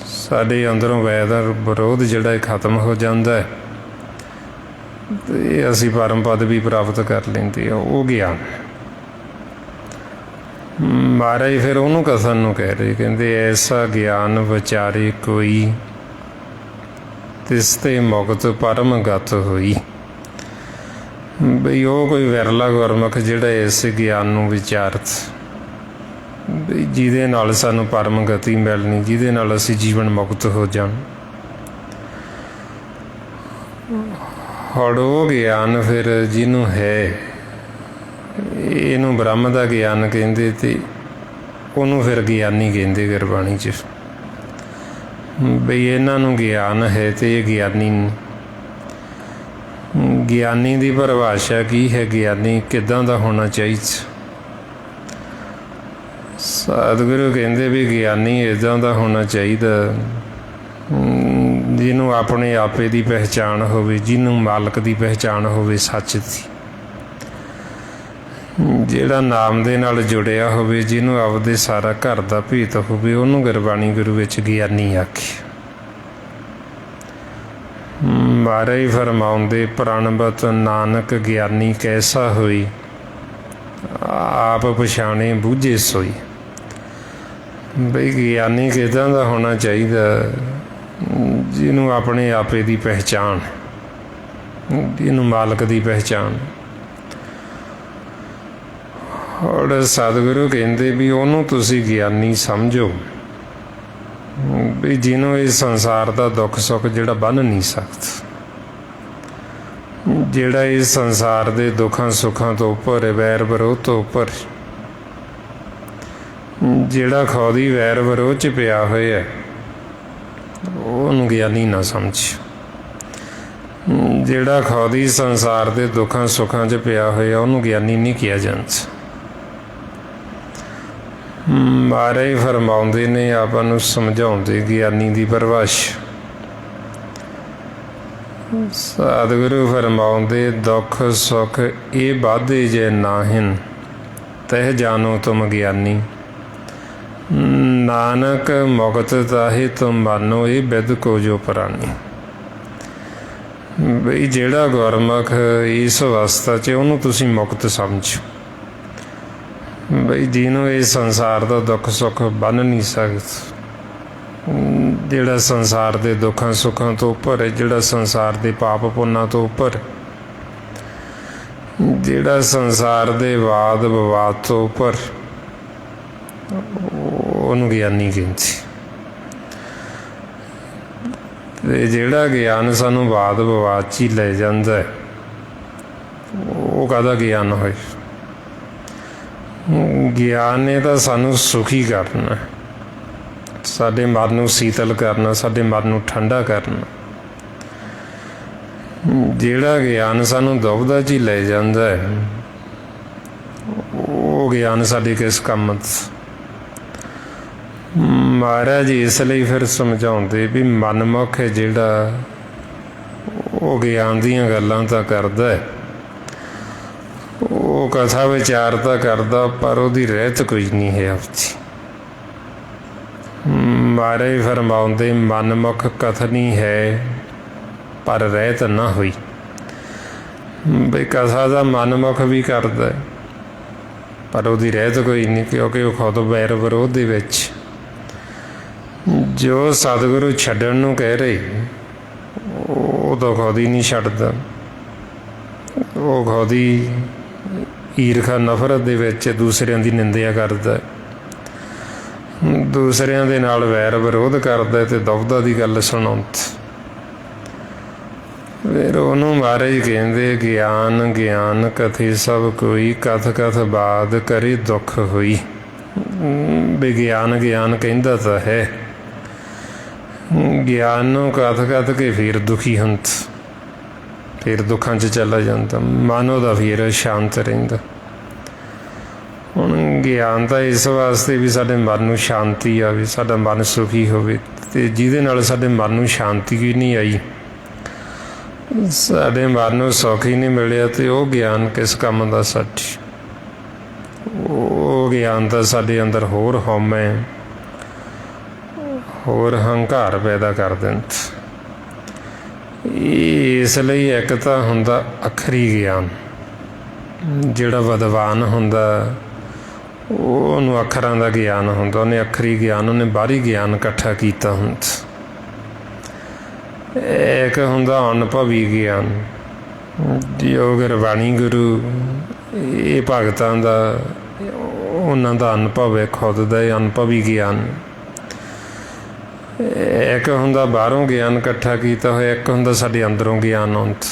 ਸਾਡੇ ਅੰਦਰੋਂ ਵੈਰ ਦਾ ਵਿਰੋਧ ਜਿਹੜਾ ਖਤਮ ਹੋ ਜਾਂਦਾ ਹੈ ਤੇ ਅਸੀਂ ਪਰਮ ਪਦ ਵੀ ਪ੍ਰਾਪਤ ਕਰ ਲੈਂਦੇ ਆ। ਉਹ ਗਿਆਨ ਮਹਾਰਾਜ ਫਿਰ ਉਹਨੂੰ ਕਥਨ ਨੂੰ ਕਹਿ ਰਹੇ, ਕਹਿੰਦੇ ਐਸਾ ਗਿਆਨ ਵਿਚਾਰੇ ਕੋਈ ਤਿਸ ਤੇ ਮੁਕਤ ਪਰਮ ਗਤ ਹੋਈ। ਬਈ ਉਹ ਕੋਈ ਵਿਰਲਾ ਗੁਰਮੁਖ ਜਿਹੜਾ ਇਸ ਗਿਆਨ ਨੂੰ ਵਿਚਾਰਤ, ਬਈ ਜਿਹਦੇ ਨਾਲ ਸਾਨੂੰ ਪਰਮ ਗਤੀ ਮਿਲਣੀ, ਜਿਹਦੇ ਨਾਲ ਅਸੀਂ ਜੀਵਨ ਮੁਕਤ ਹੋ ਜਾਣ। ਔਰ ਉਹ ਗਿਆਨ ਫਿਰ ਜਿਹਨੂੰ ਹੈ, ਇਹਨੂੰ ਬ੍ਰਹਮ ਦਾ ਗਿਆਨ ਕਹਿੰਦੇ ਤੇ ਉਹਨੂੰ ਫਿਰ ਗਿਆਨੀ ਕਹਿੰਦੇ ਗੁਰਬਾਣੀ 'ਚ। ਬਈ ਇਹਨਾਂ ਨੂੰ ਗਿਆਨ ਹੈ ਤੇ ਇਹ ਗਿਆਨੀ ਨੇ। ਗਿਆਨੀ ਦੀ ਪਰਿਭਾਸ਼ਾ ਕੀ ਹੈ? ਗਿਆਨੀ ਕਿੱਦਾਂ ਦਾ ਹੋਣਾ ਚਾਹੀਦਾ? ਸਤਿਗੁਰੂ ਕਹਿੰਦੇ ਵੀ ਗਿਆਨੀ ਇੱਦਾਂ ਦਾ ਹੋਣਾ ਚਾਹੀਦਾ ਜਿਹਨੂੰ ਆਪਣੇ ਆਪੇ ਦੀ ਪਹਿਚਾਣ ਹੋਵੇ, ਜਿਹਨੂੰ ਮਾਲਕ ਦੀ ਪਹਿਚਾਣ ਹੋਵੇ ਸੱਚ ਦੀ, ਜਿਹੜਾ ਨਾਮ ਦੇ ਨਾਲ ਜੁੜਿਆ ਹੋਵੇ, ਜਿਹਨੂੰ ਆਪਦੇ ਸਾਰਾ ਘਰ ਦਾ ਭੇਤ ਹੋਵੇ, ਉਹਨੂੰ ਗੁਰਬਾਣੀ ਗੁਰੂ ਵਿੱਚ ਗਿਆਨੀ ਆਖੇ। ਮਹਾਰਾਜ ਫਰਮਾਉਂਦੇ, ਪ੍ਰਣਵਤ ਨਾਨਕ ਗਿਆਨੀ ਕੈਸਾ ਹੋਈ, ਆਪ ਪਛਾਣੇ ਬੂਝੇ ਸੋਈ। ਬਈ ਗਿਆਨੀ ਕਿੱਦਾਂ ਦਾ ਹੋਣਾ ਚਾਹੀਦਾ? ਜਿਹਨੂੰ ਆਪਣੇ ਆਪੇ ਦੀ ਪਹਿਚਾਣ, ਜਿਹਨੂੰ ਮਾਲਕ ਦੀ ਪਹਿਚਾਣ। ਔਰ ਸਤਿਗੁਰੂ ਕਹਿੰਦੇ ਵੀ ਉਹਨੂੰ ਤੁਸੀਂ ਗਿਆਨੀ ਸਮਝੋ, ਵੀ ਜਿਹਨੂੰ ਇਸ ਸੰਸਾਰ ਦਾ ਦੁੱਖ ਸੁੱਖ ਜਿਹੜਾ ਬੰਨ੍ਹ ਨਹੀਂ ਸਕਦਾ, ਜਿਹੜਾ ਇਸ ਸੰਸਾਰ ਦੇ ਦੁੱਖਾਂ ਸੁੱਖਾਂ ਤੋਂ ਉੱਪਰ, ਵੈਰ ਵਿਰੋਧ ਤੋਂ ਉੱਪਰ, ਜਿਹੜਾ ਖੁਦ ਵੈਰ ਵਿਰੋਧ 'ਚ ਪਿਆ ਹੋਇਆ, ਉਹਨੂੰ ਗਿਆਨੀ ਨਾ ਸਮਝੋ। ਜਿਹੜਾ ਖੁਦ ਹੀ ਸੰਸਾਰ ਦੇ ਦੁੱਖਾਂ ਸੁੱਖਾਂ 'ਚ ਪਿਆ ਹੋਇਆ, ਉਹਨੂੰ ਗਿਆਨੀ ਨਹੀਂ ਕਿਹਾ ਜਾਂਦਾ। ਮਹਾਰਾਜ ਫਰਮਾਉਂਦੇ ਨੇ, ਆਪਾਂ ਨੂੰ ਸਮਝਾਉਂਦੇ ਗਿਆਨੀ ਦੀ ਪਰਿਭਾਸ਼ਾ। ਸਤਿਗੁਰੂ ਫਰਮਾਉਂਦੇ, ਦੁੱਖ ਸੁੱਖ ਇਹ ਵਾਧੇ ਜੇ ਨਾਹਿਨ, ਤਹਿ ਜਾਨੋ ਤੁਮ ਗਿਆਨੀ। ਨਾਨਕ ਮੁਕਤ ਤਾਹੇ ਤੁਮ ਮਾਨੋ, ਇਹ ਬਿਦ ਕੋ ਜੋ ਪ੍ਰਾਨੀ। ਬਈ ਜਿਹੜਾ ਗੁਰਮੁਖ ਇਸ ਅਵਸਥਾ 'ਚ, ਉਹਨੂੰ ਤੁਸੀਂ ਮੁਕਤ ਸਮਝੋ। ਬਈ ਜਿਹਨੂੰ ਇਹ ਸੰਸਾਰ ਦਾ ਦੁੱਖ ਸੁੱਖ ਬੰਨ੍ਹ ਨਹੀਂ ਸਕਦਾ, ਜਿਹੜਾ ਸੰਸਾਰ ਦੇ ਦੁੱਖਾਂ ਸੁੱਖਾਂ ਤੋਂ ਉੱਪਰ ਹੈ, ਜਿਹੜਾ ਸੰਸਾਰ ਦੇ ਪਾਪ ਪੁੰਨਾਂ ਤੋਂ ਉੱਪਰ, ਜਿਹੜਾ ਸੰਸਾਰ ਦੇ ਵਾਦ ਵਿਵਾਦ ਤੋਂ ਉੱਪਰ, ਉਹਨੂੰ ਗਿਆਨੀ ਕਹਿੰਦੇ। ਤੇ ਜਿਹੜਾ ਗਿਆਨ ਸਾਨੂੰ ਵਾਦ ਵਿਵਾਦ 'ਚ ਹੀ ਲੈ ਜਾਂਦਾ, ਉਹ ਕਾਹਦਾ ਗਿਆਨ ਹੋਏ? ਗਿਆਨ ਨੇ ਤਾਂ ਸਾਨੂੰ ਸੁਖੀ ਕਰਨਾ, ਸਾਡੇ ਮਨ ਨੂੰ ਸੀਤਲ ਕਰਨਾ, ਸਾਡੇ ਮਨ ਨੂੰ ਠੰਡਾ ਕਰਨਾ। ਜਿਹੜਾ ਗਿਆਨ ਸਾਨੂੰ ਦੁਬਦਾ 'ਚ ਹੀ ਲੈ ਜਾਂਦਾ ਹੈ, ਉਹ ਗਿਆਨ ਸਾਡੇ ਕਿਸ ਕੰਮ ਦਾ? ਮਹਾਰਾਜ ਇਸ ਲਈ ਫਿਰ ਸਮਝਾਉਂਦੇ ਵੀ ਮਨਮੁਖ ਹੈ ਜਿਹੜਾ, ਉਹ ਗਿਆਨ ਦੀਆਂ ਗੱਲਾਂ ਤਾਂ ਕਰਦਾ ਹੈ, ਉਹ ਕਥਾ ਵਿਚਾਰ ਤਾਂ ਕਰਦਾ, ਪਰ ਉਹਦੀ ਰਹਿਤ ਕੋਈ ਨਹੀਂ ਹੈ ਆਪਦੀ। ਮਹਾਰਾਜ ਫਰਮਾਉਂਦੇ, ਮਨਮੁਖ ਕਥਨੀ ਹੈ ਪਰ ਰਹਿਤ ਨਾ ਹੋਈ। ਬਈ ਕਥਾ ਦਾ ਮਨਮੁਖ ਵੀ ਕਰਦਾ, ਪਰ ਉਹਦੀ ਰਹਿਤ ਕੋਈ ਨਹੀਂ, ਕਿਉਂਕਿ ਉਹ ਖੁਦ ਵੈਰ ਵਿਰੋਧ ਦੇ ਵਿੱਚ। ਜੋ ਸਤਿਗੁਰੂ ਛੱਡਣ ਨੂੰ ਕਹਿ ਰਹੇ, ਉਹ ਤਾਂ ਖੁਦ ਹੀ ਨਹੀਂ ਛੱਡਦਾ, ਉਹ ਖੁਦ ਹੀ ਈਰਖਾ ਨਫ਼ਰਤ ਦੇ ਵਿੱਚ ਦੂਸਰਿਆਂ ਦੀ ਨਿੰਦਿਆ ਕਰਦਾ, ਦੂਸਰਿਆਂ ਦੇ ਨਾਲ ਵੈਰ ਵਿਰੋਧ ਕਰਦਾ ਤੇ ਦੁਬਦਾ ਦੀ ਗੱਲ ਸੁਣਾਉਂਦਾ। ਫਿਰ ਉਹਨੂੰ ਮਹਾਰਾਜ ਕਹਿੰਦੇ, ਗਿਆਨ ਗਿਆਨ ਕਥੇ ਸਭ ਕੋਈ, ਕਥ ਕਥ ਬਾਦ ਕਰੇ ਦੁੱਖ ਹੋਈ। ਵਿਗਿਆਨ ਗਿਆਨ ਕਹਿੰਦਾ ਤਾਂ ਹੈ, ਗਿਆਨ ਨੂੰ ਕਥ ਕਥ ਕੇ ਫਿਰ ਦੁਖੀ ਹੁੰਦਾ, ਫਿਰ ਦੁੱਖਾਂ 'ਚ ਚਲਾ ਜਾਂਦਾ, ਮਨ ਉਹਦਾ ਫਿਰ ਸ਼ਾਂਤ ਰਹਿੰਦਾ। ਹੁਣ ਗਿਆਨ ਤਾਂ ਇਸ ਵਾਸਤੇ ਵੀ ਸਾਡੇ ਮਨ ਨੂੰ ਸ਼ਾਂਤੀ ਆਵੇ, ਸਾਡਾ ਮਨ ਸੁਖੀ ਹੋਵੇ, ਅਤੇ ਜਿਹਦੇ ਨਾਲ ਸਾਡੇ ਮਨ ਨੂੰ ਸ਼ਾਂਤੀ ਵੀ ਨਹੀਂ ਆਈ, ਸਾਡੇ ਮਨ ਨੂੰ ਸੁੱਖ ਹੀ ਨਹੀਂ ਮਿਲਿਆ, ਅਤੇ ਉਹ ਗਿਆਨ ਕਿਸ ਕੰਮ ਦਾ? ਸਾਡੇ ਉਹ ਗਿਆਨ ਤਾਂ ਸਾਡੇ ਅੰਦਰ ਹੋਰ ਹਉਮੈ, होर हंकार पैदा कर दिंदा। इसलिए एक तो हुंदा अखरी ज्ञान, जिहड़ा विद्वान हुंदा ਉਹਨੂੰ ਅੱਖਰਾਂ ਦਾ ਗਿਆਨ ਹੁੰਦਾ, ਉਹਨੇ ਅੱਖਰੀ ਗਿਆਨ, ਉਹਨੇ ਬਾਹਰੀ ਗਿਆਨ ਇਕੱਠਾ ਕੀਤਾ ਹੁੰਦਾ। ਇੱਕ ਹੁੰਦਾ ਅਨੁਭਵੀ ਗਿਆਨ, ਜੋ ਗੁਰਬਾਣੀ ਗੁਰੂ ਇਹ ਭਗਤਾਂ ਦਾ ਉਹਨਾਂ ਦਾ ਅਨੁਭਵ ਹੈ, ਖੁਦ ਦਾ ਅਨੁਭਵੀ ਗਿਆਨ। ਇੱਕ ਹੁੰਦਾ ਬਾਹਰੋਂ ਗਿਆਨ ਇਕੱਠਾ ਕੀਤਾ ਹੋਇਆ, ਇੱਕ ਹੁੰਦਾ ਸਾਡੇ ਅੰਦਰੋਂ ਗਿਆਨ ਆਉਂਦਾ।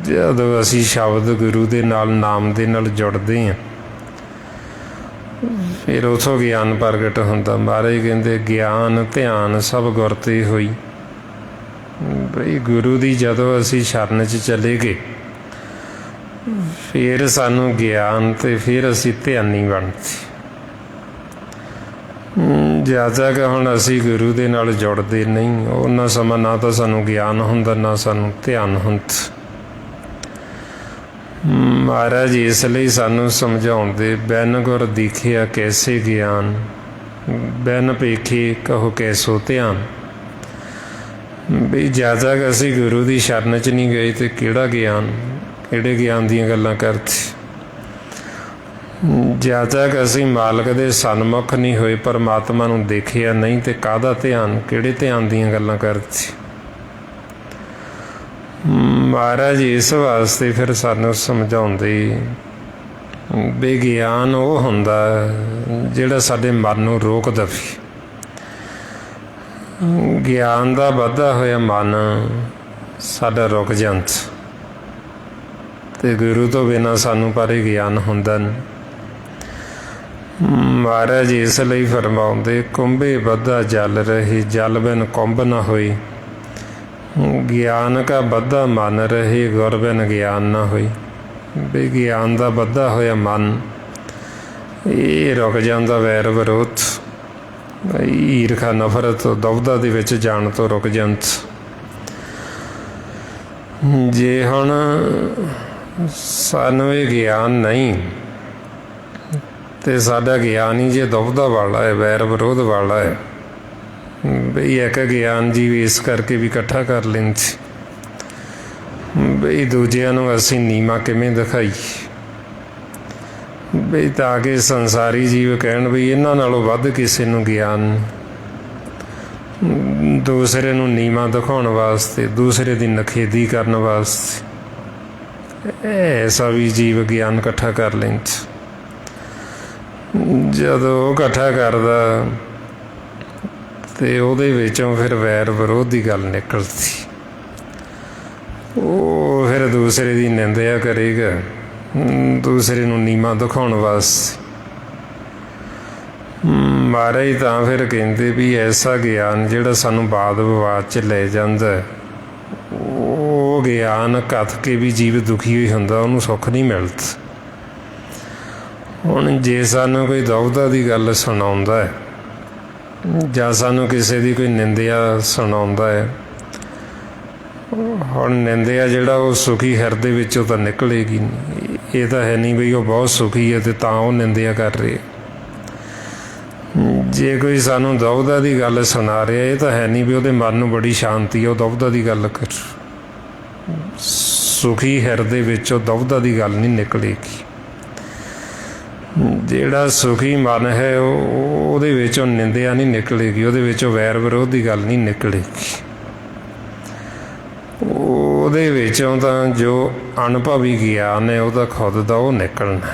ਜਦੋਂ ਅਸੀਂ ਸ਼ਬਦ ਗੁਰੂ ਦੇ ਨਾਲ, ਨਾਮ ਦੇ ਨਾਲ ਜੁੜਦੇ ਹਾਂ, ਫਿਰ ਉੱਥੋਂ ਗਿਆਨ ਪ੍ਰਗਟ ਹੁੰਦਾ। ਮਹਾਰਾਜ ਕਹਿੰਦੇ ਗਿਆਨ ਧਿਆਨ ਸਭ ਗੁਰ ਤੇ ਹੋਈ। ਬਈ ਗੁਰੂ ਦੀ ਜਦੋਂ ਅਸੀਂ ਸ਼ਰਨ 'ਚ ਚਲੇ ਗਏ, ਫਿਰ ਸਾਨੂੰ ਗਿਆਨ ਅਤੇ ਫਿਰ ਅਸੀਂ ਧਿਆਨੀ ਬਣਦੇ। ਜਦ ਤੱਕ ਹੁਣ ਅਸੀਂ ਗੁਰੂ ਦੇ ਨਾਲ ਜੁੜਦੇ ਨਹੀਂ, ਉਹਨਾਂ ਸਮਾਂ ਨਾ ਤਾਂ ਸਾਨੂੰ ਗਿਆਨ ਹੁੰਦਾ, ਨਾ ਸਾਨੂੰ ਧਿਆਨ ਹੁੰਦਾ। ਮਹਾਰਾਜ ਇਸ ਲਈ ਸਾਨੂੰ ਸਮਝਾਉਂਦੇ, ਬਿਨ ਗੁਰ ਦੀਖਿਆ ਕੈਸੇ ਗਿਆਨ, ਬਿਨ ਭੇਖੇ ਕਹੋ ਕੈਸੋ ਧਿਆਨ। ਵੀ ਜਦ ਤੱਕ ਅਸੀਂ ਗੁਰੂ ਦੀ ਸ਼ਰਨ 'ਚ ਨਹੀਂ ਗਏ ਅਤੇ ਕਿਹੜਾ ਗਿਆਨ, ਕਿਹੜੇ ਗਿਆਨ ਦੀਆਂ ਗੱਲਾਂ ਕਰਦੇ। ਜਦ ਤੱਕ ਅਸੀਂ ਮਾਲਕ ਦੇ ਸਨਮੁਖ ਨਹੀਂ ਹੋਏ, ਪਰਮਾਤਮਾ ਨੂੰ ਦੇਖਿਆ ਨਹੀਂ, ਅਤੇ ਕਾਹਦਾ ਧਿਆਨ, ਕਿਹੜੇ ਧਿਆਨ ਦੀਆਂ ਗੱਲਾਂ ਕਰਦੇ। ਮਹਾਰਾਜ ਇਸ ਵਾਸਤੇ ਫਿਰ ਸਾਨੂੰ ਸਮਝਾਉਂਦੇ ਵੀ ਗਿਆਨ ਉਹ ਹੁੰਦਾ ਜਿਹੜਾ ਸਾਡੇ ਮਨ ਨੂੰ ਰੋਕ ਦੇਵੇ। ਗਿਆਨ ਦਾ ਵੱਧਦਾ ਹੋਇਆ ਮਨ ਸਾਡਾ ਰੁਕ ਜਾਂਦਾ, ਅਤੇ ਗੁਰੂ ਤੋਂ ਬਿਨਾਂ ਸਾਨੂੰ ਪਰ ਇਹ ਗਿਆਨ ਹੁੰਦਾ ਨਹੀਂ। ਮਹਾਰਾਜ ਇਸ ਲਈ ਫਰਮਾਉਂਦੇ, ਕੁੰਭੇ ਵੱਧਾ ਜਲ ਰਹੇ, ਜਲ ਬਿਨ ਕੁੰਭ ਨਾ ਹੋਈ। ਗਿਆਨ ਕਾ ਵੱਧਾ ਮਨ ਰਹੇ, ਗੁਰ ਬਿਨ ਗਿਆਨ ਨਾ ਹੋਈ। ਵੀ ਗਿਆਨ ਦਾ ਵੱਧਾ ਹੋਇਆ ਮਨ ਇਹ ਰੁਕ ਜਾਂਦਾ ਵੈਰ ਵਿਰੋਧ, ਈਰਖਾ ਨਫ਼ਰਤ ਦੁਵਿਧਾ ਦੇ ਵਿੱਚ ਜਾਣ ਤੋਂ ਰੁਕ ਜਾਂਦਾ। ਜੇ ਹੁਣ ਸਾਨੂੰ ਇਹ ਗਿਆਨ ਨਹੀਂ, ਅਤੇ ਸਾਡਾ ਗਿਆਨ ਹੀ ਜੇ ਦੁਵਿਧਾ ਵਾਲਾ ਹੈ, ਵੈਰ ਵਿਰੋਧ ਵਾਲਾ ਹੈ, ਬਈ ਇੱਕ ਗਿਆਨ ਜੀ ਇਸ ਕਰਕੇ ਵੀ ਇਕੱਠਾ ਕਰ ਲੈਂਦੇ ਬਈ ਦੂਜਿਆਂ ਨੂੰ ਅਸੀਂ ਨੀਵਾਂ ਕਿਵੇਂ ਦਿਖਾਈ, ਬਈ ਤਾਂ ਕਿ ਸੰਸਾਰੀ ਜੀਵ ਕਹਿਣ ਵੀ ਇਹਨਾਂ ਨਾਲੋਂ ਵੱਧ ਕਿਸੇ ਨੂੰ ਗਿਆਨ, ਦੂਸਰੇ ਨੂੰ ਨੀਵਾਂ ਦਿਖਾਉਣ ਵਾਸਤੇ, ਦੂਸਰੇ ਦੀ ਨਖੇਦੀ ਕਰਨ ਵਾਸਤੇ ਐਸਾ ਵੀ ਜੀਵ ਗਿਆਨ ਇਕੱਠਾ ਕਰ ਲੈਂਦਾ। ਜਦੋਂ ਉਹ ਇਕੱਠਾ ਕਰਦਾ ਅਤੇ ਉਹਦੇ ਵਿੱਚੋਂ ਫਿਰ ਵੈਰ ਵਿਰੋਧ ਦੀ ਗੱਲ ਨਿਕਲਦੀ। ਉਹ ਫਿਰ ਦੂਸਰੇ ਦੀ ਨਿੰਦਿਆ ਕਰੇਗਾ, ਦੂਸਰੇ ਨੂੰ ਨੀਵਾਂ ਦਿਖਾਉਣ ਵਾਸਤੇ। ਮਹਾਰਾਜ ਤਾਂ ਫਿਰ ਕਹਿੰਦੇ ਵੀ ਐਸਾ ਗਿਆਨ ਜਿਹੜਾ ਸਾਨੂੰ ਵਾਦ ਵਿਵਾਦ 'ਚ ਲੈ ਜਾਂਦਾ, ਉਹ ਗਿਆਨ ਕੱਥ ਕੇ ਵੀ ਜੀਵ ਦੁਖੀ ਹੋਈ ਹੁੰਦਾ, ਉਹਨੂੰ ਸੁੱਖ ਨਹੀਂ ਮਿਲਦਾ। ਹੁਣ ਜੇ ਸਾਨੂੰ ਕੋਈ ਦੁਵਿਧਾ ਦੀ ਗੱਲ ਸੁਣਾਉਂਦਾ ਹੈ, ਜਾਂ ਸਾਨੂੰ ਕਿਸੇ ਦੀ ਕੋਈ ਨਿੰਦਿਆ ਸੁਣਾਉਂਦਾ ਹੈ, ਹੁਣ ਨਿੰਦਿਆ ਜਿਹੜਾ ਉਹ ਸੁਖੀ ਹਿਰਦੇ ਵਿੱਚੋਂ ਤਾਂ ਨਿਕਲੇਗੀ ਨਹੀਂ। ਇਹ ਤਾਂ ਹੈ ਨਹੀਂ ਬਈ ਉਹ ਬਹੁਤ ਸੁਖੀ ਹੈ ਅਤੇ ਤਾਂ ਉਹ ਨਿੰਦਿਆ ਕਰ ਰਹੇ। ਜੇ ਕੋਈ ਸਾਨੂੰ ਦੁਵਿਧਾ ਦੀ ਗੱਲ ਸੁਣਾ ਰਿਹਾ, ਇਹ ਤਾਂ ਹੈ ਨਹੀਂ ਵੀ ਉਹਦੇ ਮਨ ਨੂੰ ਬੜੀ ਸ਼ਾਂਤੀ ਹੈ, ਉਹ ਦੁਵਿਧਾ ਦੀ ਗੱਲ ਕਰ। ਸੁਖੀ ਹਿਰਦੇ ਵਿੱਚੋਂ ਦੁਵਿਧਾ ਦੀ ਗੱਲ ਨਹੀਂ ਨਿਕਲੇਗੀ। ਜਿਹੜਾ ਸੁਖੀ ਮਨ ਹੈ ਉਹਦੇ ਵਿੱਚੋਂ ਨਿੰਦਿਆ ਨਹੀਂ ਨਿਕਲੇਗੀ, ਉਹਦੇ ਵਿੱਚੋਂ ਵੈਰ ਵਿਰੋਧ ਦੀ ਗੱਲ ਨਹੀਂ ਨਿਕਲੇਗੀ। ਉਹਦੇ ਵਿੱਚੋਂ ਤਾਂ ਜੋ ਅਨੁਭਵੀ ਗਿਆਨ ਹੈ ਉਹਦਾ ਖੁਦ ਦਾ ਉਹ ਨਿਕਲਣਾ।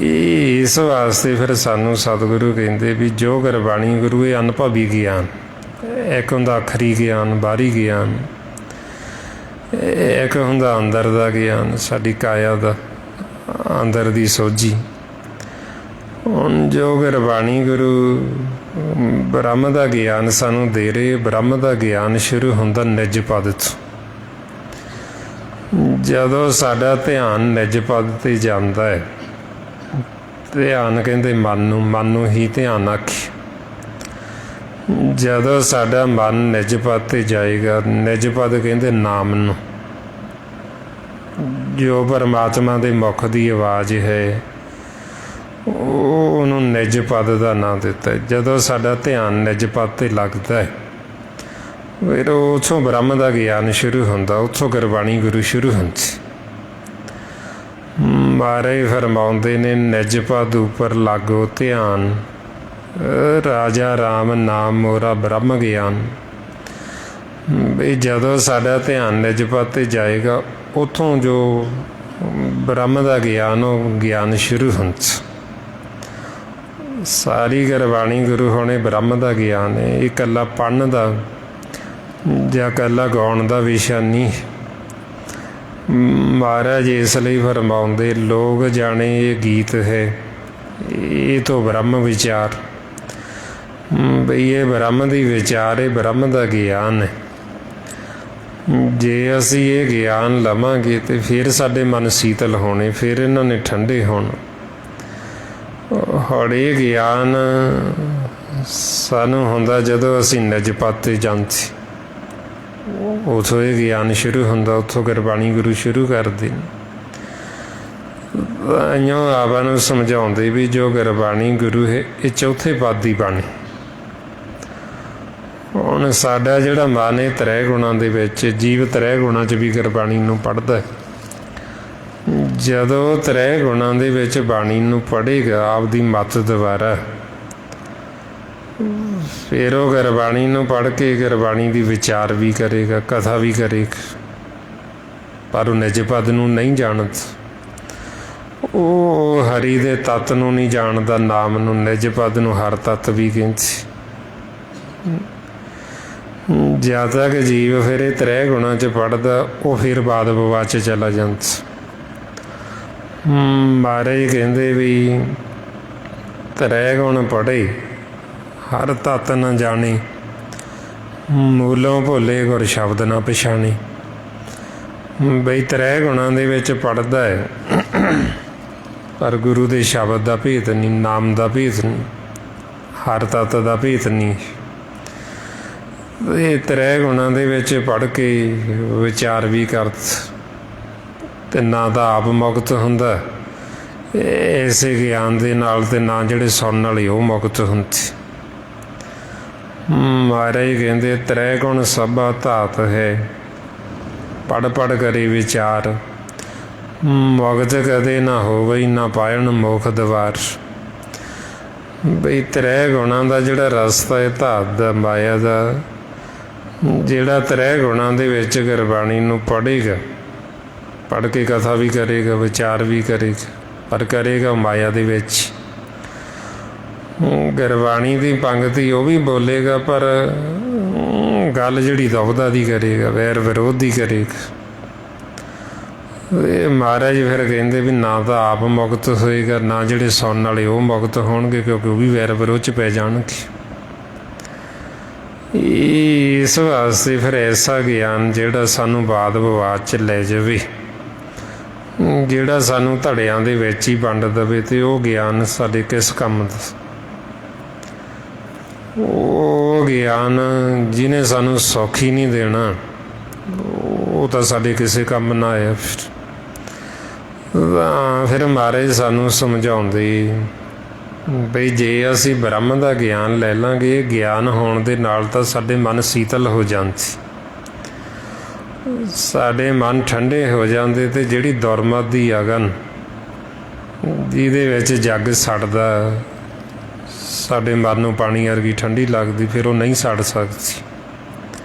ਇਸ ਵਾਸਤੇ ਫਿਰ ਸਾਨੂੰ ਸਤਿਗੁਰੂ ਕਹਿੰਦੇ ਵੀ ਜੋ ਗੁਰਬਾਣੀ ਗੁਰੂ ਇਹ ਅਨੁਭਵੀ ਗਿਆਨ, ਇੱਕ ਹੁੰਦਾ ਅਖਰੀ ਗਿਆਨ, ਬਾਹਰੀ ਗਿਆਨ, ਇੱਕ ਹੁੰਦਾ ਅੰਦਰ ਦਾ ਗਿਆਨ, ਸਾਡੀ ਕਾਇਆ ਦਾ ਅੰਦਰ ਦੀ ਸੋਝੀ। ਹੁਣ ਜੋ ਗੁਰਬਾਣੀ ਗੁਰੂ ਬ੍ਰਹਮ ਦਾ ਗਿਆਨ ਸਾਨੂੰ ਦੇ ਰਹੇ, ਬ੍ਰਹਮ ਦਾ ਗਿਆਨ ਸ਼ੁਰੂ ਹੁੰਦਾ ਨਿਜ ਪਦ ਤੋਂ। ਜਦੋਂ ਸਾਡਾ ਧਿਆਨ ਨਿਜ ਪਦ 'ਤੇ ਜਾਂਦਾ ਹੈ, ਧਿਆਨ ਕਹਿੰਦੇ ਮਨ ਨੂੰ ਹੀ ਧਿਆਨ ਆਖੀ। ਜਦੋਂ ਸਾਡਾ ਮਨ ਨਿਜ ਪਦ 'ਤੇ ਜਾਏਗਾ, ਨਿਜ ਪਦ ਕਹਿੰਦੇ ਨਾਮ ਨੂੰ, ਜੋ ਪਰਮਾਤਮਾ ਦੇ ਮੁਖ ਦੀ ਆਵਾਜ਼ ਹੈ, ਉਹਨੂੰ ਨਿਜ ਪਦ ਦਾ ਨਾਂ ਦਿੱਤਾ। ਜਦੋਂ ਸਾਡਾ ਧਿਆਨ ਨਿਜ ਪਦ 'ਤੇ ਲੱਗਦਾ ਹੈ ਫਿਰ ਉੱਥੋਂ ਬ੍ਰਹਮ ਦਾ ਗਿਆਨ ਸ਼ੁਰੂ ਹੁੰਦਾ, ਉੱਥੋਂ ਗੁਰਬਾਣੀ ਗੁਰੂ ਸ਼ੁਰੂ ਹੁੰਦੀ। ਮਹਾਰਾਜ ਫਰਮਾਉਂਦੇ ਨੇ, ਨਿਜ ਪਦ ਉੱਪਰ ਲਾਗੋ ਧਿਆਨ, ਰਾਜਾ ਰਾਮ ਨਾਮ ਮੋਰਾ ਬ੍ਰਹਮ ਗਿਆਨ। ਵੀ ਜਦੋਂ ਸਾਡਾ ਧਿਆਨ ਨਿਜ ਪਦ 'ਤੇ ਜਾਏਗਾ ਉੱਥੋਂ ਜੋ ਬ੍ਰਹਮ ਦਾ ਗਿਆਨ, ਉਹ ਗਿਆਨ ਸ਼ੁਰੂ ਹੁੰਦਾ। ਸਾਰੀ ਗੁਰਬਾਣੀ ਗੁਰੂ ਹੋਣੇ ਬ੍ਰਹਮ ਦਾ ਗਿਆਨ ਹੈ। ਇਹ ਇਕੱਲਾ ਪੜ੍ਹਨ ਦਾ ਜਾਂ ਇਕੱਲਾ ਗਾਉਣ ਦਾ ਵਿਸ਼ਾ ਨਹੀਂ। ਮਹਾਰਾਜ ਇਸ ਲਈ ਫਰਮਾਉਂਦੇ, ਲੋਕ ਜਾਣੇ ਇਹ ਗੀਤ ਹੈ, ਇਹ ਤੋਂ ਬ੍ਰਹਮ ਵਿਚਾਰ। ਬਈ ਇਹ ਬ੍ਰਹਮ ਦੀ ਵਿਚਾਰ ਹੈ, ਬ੍ਰਹਮ ਦਾ ਗਿਆਨ ਹੈ। ਜੇ ਅਸੀਂ ਇਹ ਗਿਆਨ ਲਵਾਂਗੇ ਤਾਂ ਫਿਰ ਸਾਡੇ ਮਨ ਸੀਤਲ ਹੋਣੇ, ਫਿਰ ਇਹਨਾਂ ਨੇ ਠੰਡੇ ਹੋਣਾ। ਹੁਣ ਇਹ ਗਿਆਨ ਸਾਨੂੰ ਹੁੰਦਾ ਜਦੋਂ ਅਸੀਂ ਨਿਜ ਪਦ 'ਤੇ ਜਾਂਦੇ, ਉੱਥੋਂ ਇਹ ਗਿਆਨ ਸ਼ੁਰੂ ਹੁੰਦਾ, ਉੱਥੋਂ ਗੁਰਬਾਣੀ ਗੁਰੂ ਸ਼ੁਰੂ ਕਰਦੇ। ਇਉਂ ਆਪਾਂ ਨੂੰ ਸਮਝਾਉਂਦੇ ਵੀ ਜੋ ਗੁਰਬਾਣੀ ਗੁਰੂ ਹੈ ਇਹ ਚੌਥੇ ਪਦ ਦੀ ਬਾਣੀ। ਹੁਣ ਸਾਡਾ ਜਿਹੜਾ ਮਨ ਹੈ ਤ੍ਰੈ ਗੁਣਾਂ ਦੇ ਵਿੱਚ, ਜੀਵ ਤ੍ਰੈ ਗੁਣਾਂ 'ਚ ਵੀ ਗੁਰਬਾਣੀ ਨੂੰ ਪੜ੍ਹਦਾ। ਜਦੋਂ ਤ੍ਰੈ ਗੁਣਾਂ ਦੇ ਵਿੱਚ ਬਾਣੀ ਨੂੰ ਪੜ੍ਹੇਗਾ ਆਪਦੀ ਮੱਤ ਦੁਆਰਾ, ਫਿਰ ਉਹ ਗੁਰਬਾਣੀ ਨੂੰ ਪੜ੍ਹ ਕੇ ਗੁਰਬਾਣੀ ਦੀ ਵਿਚਾਰ ਵੀ ਕਰੇਗਾ, ਕਥਾ ਵੀ ਕਰੇਗਾ, ਪਰ ਉਹ ਨਿਜ ਪਦ ਨੂੰ ਨਹੀਂ ਜਾਣਦਾ। ਉਹ ਹਰੀ ਦੇ ਤੱਤ ਨੂੰ ਨਹੀਂ ਜਾਣਦਾ, ਨਾਮ ਨੂੰ, ਨਿਜ ਪਦ ਨੂੰ ਹਰ ਤੱਤ ਵੀ ਕਹਿੰਦੇ। ਜਦ ਤੱਕ ਜੀਵ ਫਿਰ ਇਹ ਤ੍ਰੈ ਗੁਣਾਂ 'ਚ ਪੜ੍ਹਦਾ, ਉਹ ਫਿਰ ਬਾਦ ਵਿਵਾਦ 'ਚ ਚਲਾ ਜਾਂਦਾ। ਮਹਾਰਾਜ ਕਹਿੰਦੇ ਵੀ ਤ੍ਰੈ ਗੁਣ ਪੜ੍ਹੇ ਹਰ ਤੱਤ ਨਾ ਜਾਣੇ, ਮੂਲੋਂ ਭੁੱਲੇ ਗੁਰ ਸ਼ਬਦ ਨਾ ਪਛਾਣੇ। ਬਈ ਤ੍ਰੈ ਗੁਣਾਂ ਦੇ ਵਿੱਚ ਪੜ੍ਹਦਾ ਹੈ ਪਰ ਗੁਰੂ ਦੇ ਸ਼ਬਦ ਦਾ ਭੇਤ ਨਹੀਂ, ਨਾਮ ਦਾ ਭੇਤ ਨਹੀਂ, ਹਰ ਤੱਤ ਦਾ ਭੇਤ ਨਹੀਂ। ਇਹ ਤ੍ਰੈ ਗੁਣਾਂ ਦੇ ਵਿੱਚ ਪੜ੍ਹ ਕੇ ਵਿਚਾਰ ਵੀ ਕਰਦਾ ਅਤੇ ਨਾ ਤਾਂ ਆਪ ਮੁਕਤ ਹੁੰਦਾ ਇਸੇ ਗਿਆਨ ਦੇ ਨਾਲ, ਅਤੇ ਨਾ ਜਿਹੜੇ ਸੁਣਨ ਵਾਲੇ ਉਹ ਮੁਕਤ ਹੁੰਦੇ। ਮਹਾਰਾਜ ਕਹਿੰਦੇ ਤ੍ਰੈ ਗੁਣ ਸਭਾ ਧਾਤ ਹੈ, ਪੜ੍ਹ ਪੜ੍ਹ ਕਰੇ ਵਿਚਾਰ, ਮੁਕਤ ਕਦੇ ਨਾ ਹੋਵੇ ਨਾ ਪਾਇਣ ਮੋਖ ਦਵਾਰ। ਬਈ ਤ੍ਰੈ ਗੁਣਾਂ ਦਾ ਜਿਹੜਾ ਰਸਤਾ ਹੈ ਧਾਤ ਦਾ, ਮਾਇਆ ਦਾ, ਜਿਹੜਾ ਤ੍ਰੈ ਗੁਣਾਂ ਦੇ ਵਿੱਚ ਗੁਰਬਾਣੀ ਨੂੰ ਪੜ੍ਹੇਗਾ, ਪੜ੍ਹ ਕੇ ਕਥਾ ਵੀ ਕਰੇਗਾ, ਵਿਚਾਰ ਵੀ ਕਰੇਗਾ, ਪਰ ਕਰੇਗਾ ਮਾਇਆ ਦੇ ਵਿੱਚ। ਗੁਰਬਾਣੀ ਦੀ ਪੰਗਤੀ ਉਹ ਵੀ ਬੋਲੇਗਾ, ਪਰ ਗੱਲ ਜਿਹੜੀ ਦੁਵਿਧਾ ਦੀ ਕਰੇਗਾ, ਵੈਰ ਵਿਰੋਧ ਦੀ ਕਰੇਗਾ। ਇਹ ਮਹਾਰਾਜ ਫਿਰ ਕਹਿੰਦੇ ਵੀ ਨਾ ਤਾਂ ਆਪ ਮੁਕਤ ਹੋਏਗਾ, ਨਾ ਜਿਹੜੇ ਸੁਣਨ ਵਾਲੇ ਉਹ ਮੁਕਤ ਹੋਣਗੇ, ਕਿਉਂਕਿ ਉਹ ਵੀ ਵੈਰ ਵਿਰੋਧ 'ਚ ਪੈ ਜਾਣਗੇ। ਇਸ ਵਾਸਤੇ ਫਿਰ ਐਸਾ ਗਿਆਨ ਜਿਹੜਾ ਸਾਨੂੰ ਬਾਦ ਵਿਵਾਦ 'ਚ ਲੈ ਜਾਵੇ, ਜਿਹੜਾ ਸਾਨੂੰ ਧੜਿਆਂ ਦੇ ਵਿੱਚ ਹੀ ਵੰਡ ਦੇਵੇ, ਅਤੇ ਉਹ ਗਿਆਨ ਸਾਡੇ ਕਿਸ ਕੰਮ ਦਾ? ਉਹ ਗਿਆਨ ਜਿਹਨੇ ਸਾਨੂੰ ਸੁੱਖ ਹੀ ਨਹੀਂ ਦੇਣਾ, ਉਹ ਤਾਂ ਸਾਡੇ ਕਿਸੇ ਕੰਮ ਨਾ ਆਇਆ। ਫਿਰ ਮਹਾਰਾਜ ਸਾਨੂੰ ਸਮਝਾਉਂਦੇ ਬਈ ਜੇ ਅਸੀਂ ਬ੍ਰਹਮ ਦਾ ਗਿਆਨ ਲੈ ਲਾਂਗੇ, ਇਹ ਗਿਆਨ ਹੋਣ ਦੇ ਨਾਲ ਤਾਂ ਸਾਡੇ ਮਨ ਸੀਤਲ ਹੋ ਜਾਂਦੇ, ਸਾਡੇ ਮਨ ਠੰਡੇ ਹੋ ਜਾਂਦੇ, ਅਤੇ ਜਿਹੜੀ ਦੁਰਮਤ ਦੀ ਅਗਨ ਜਿਹਦੇ ਵਿੱਚ ਜੱਗ ਸੜਦਾ, ਸਾਡੇ ਮਨ ਨੂੰ ਪਾਣੀ ਵਰਗੀ ਠੰਡੀ ਲੱਗਦੀ, ਫਿਰ ਉਹ ਨਹੀਂ ਸੜ ਸਕਦੀ।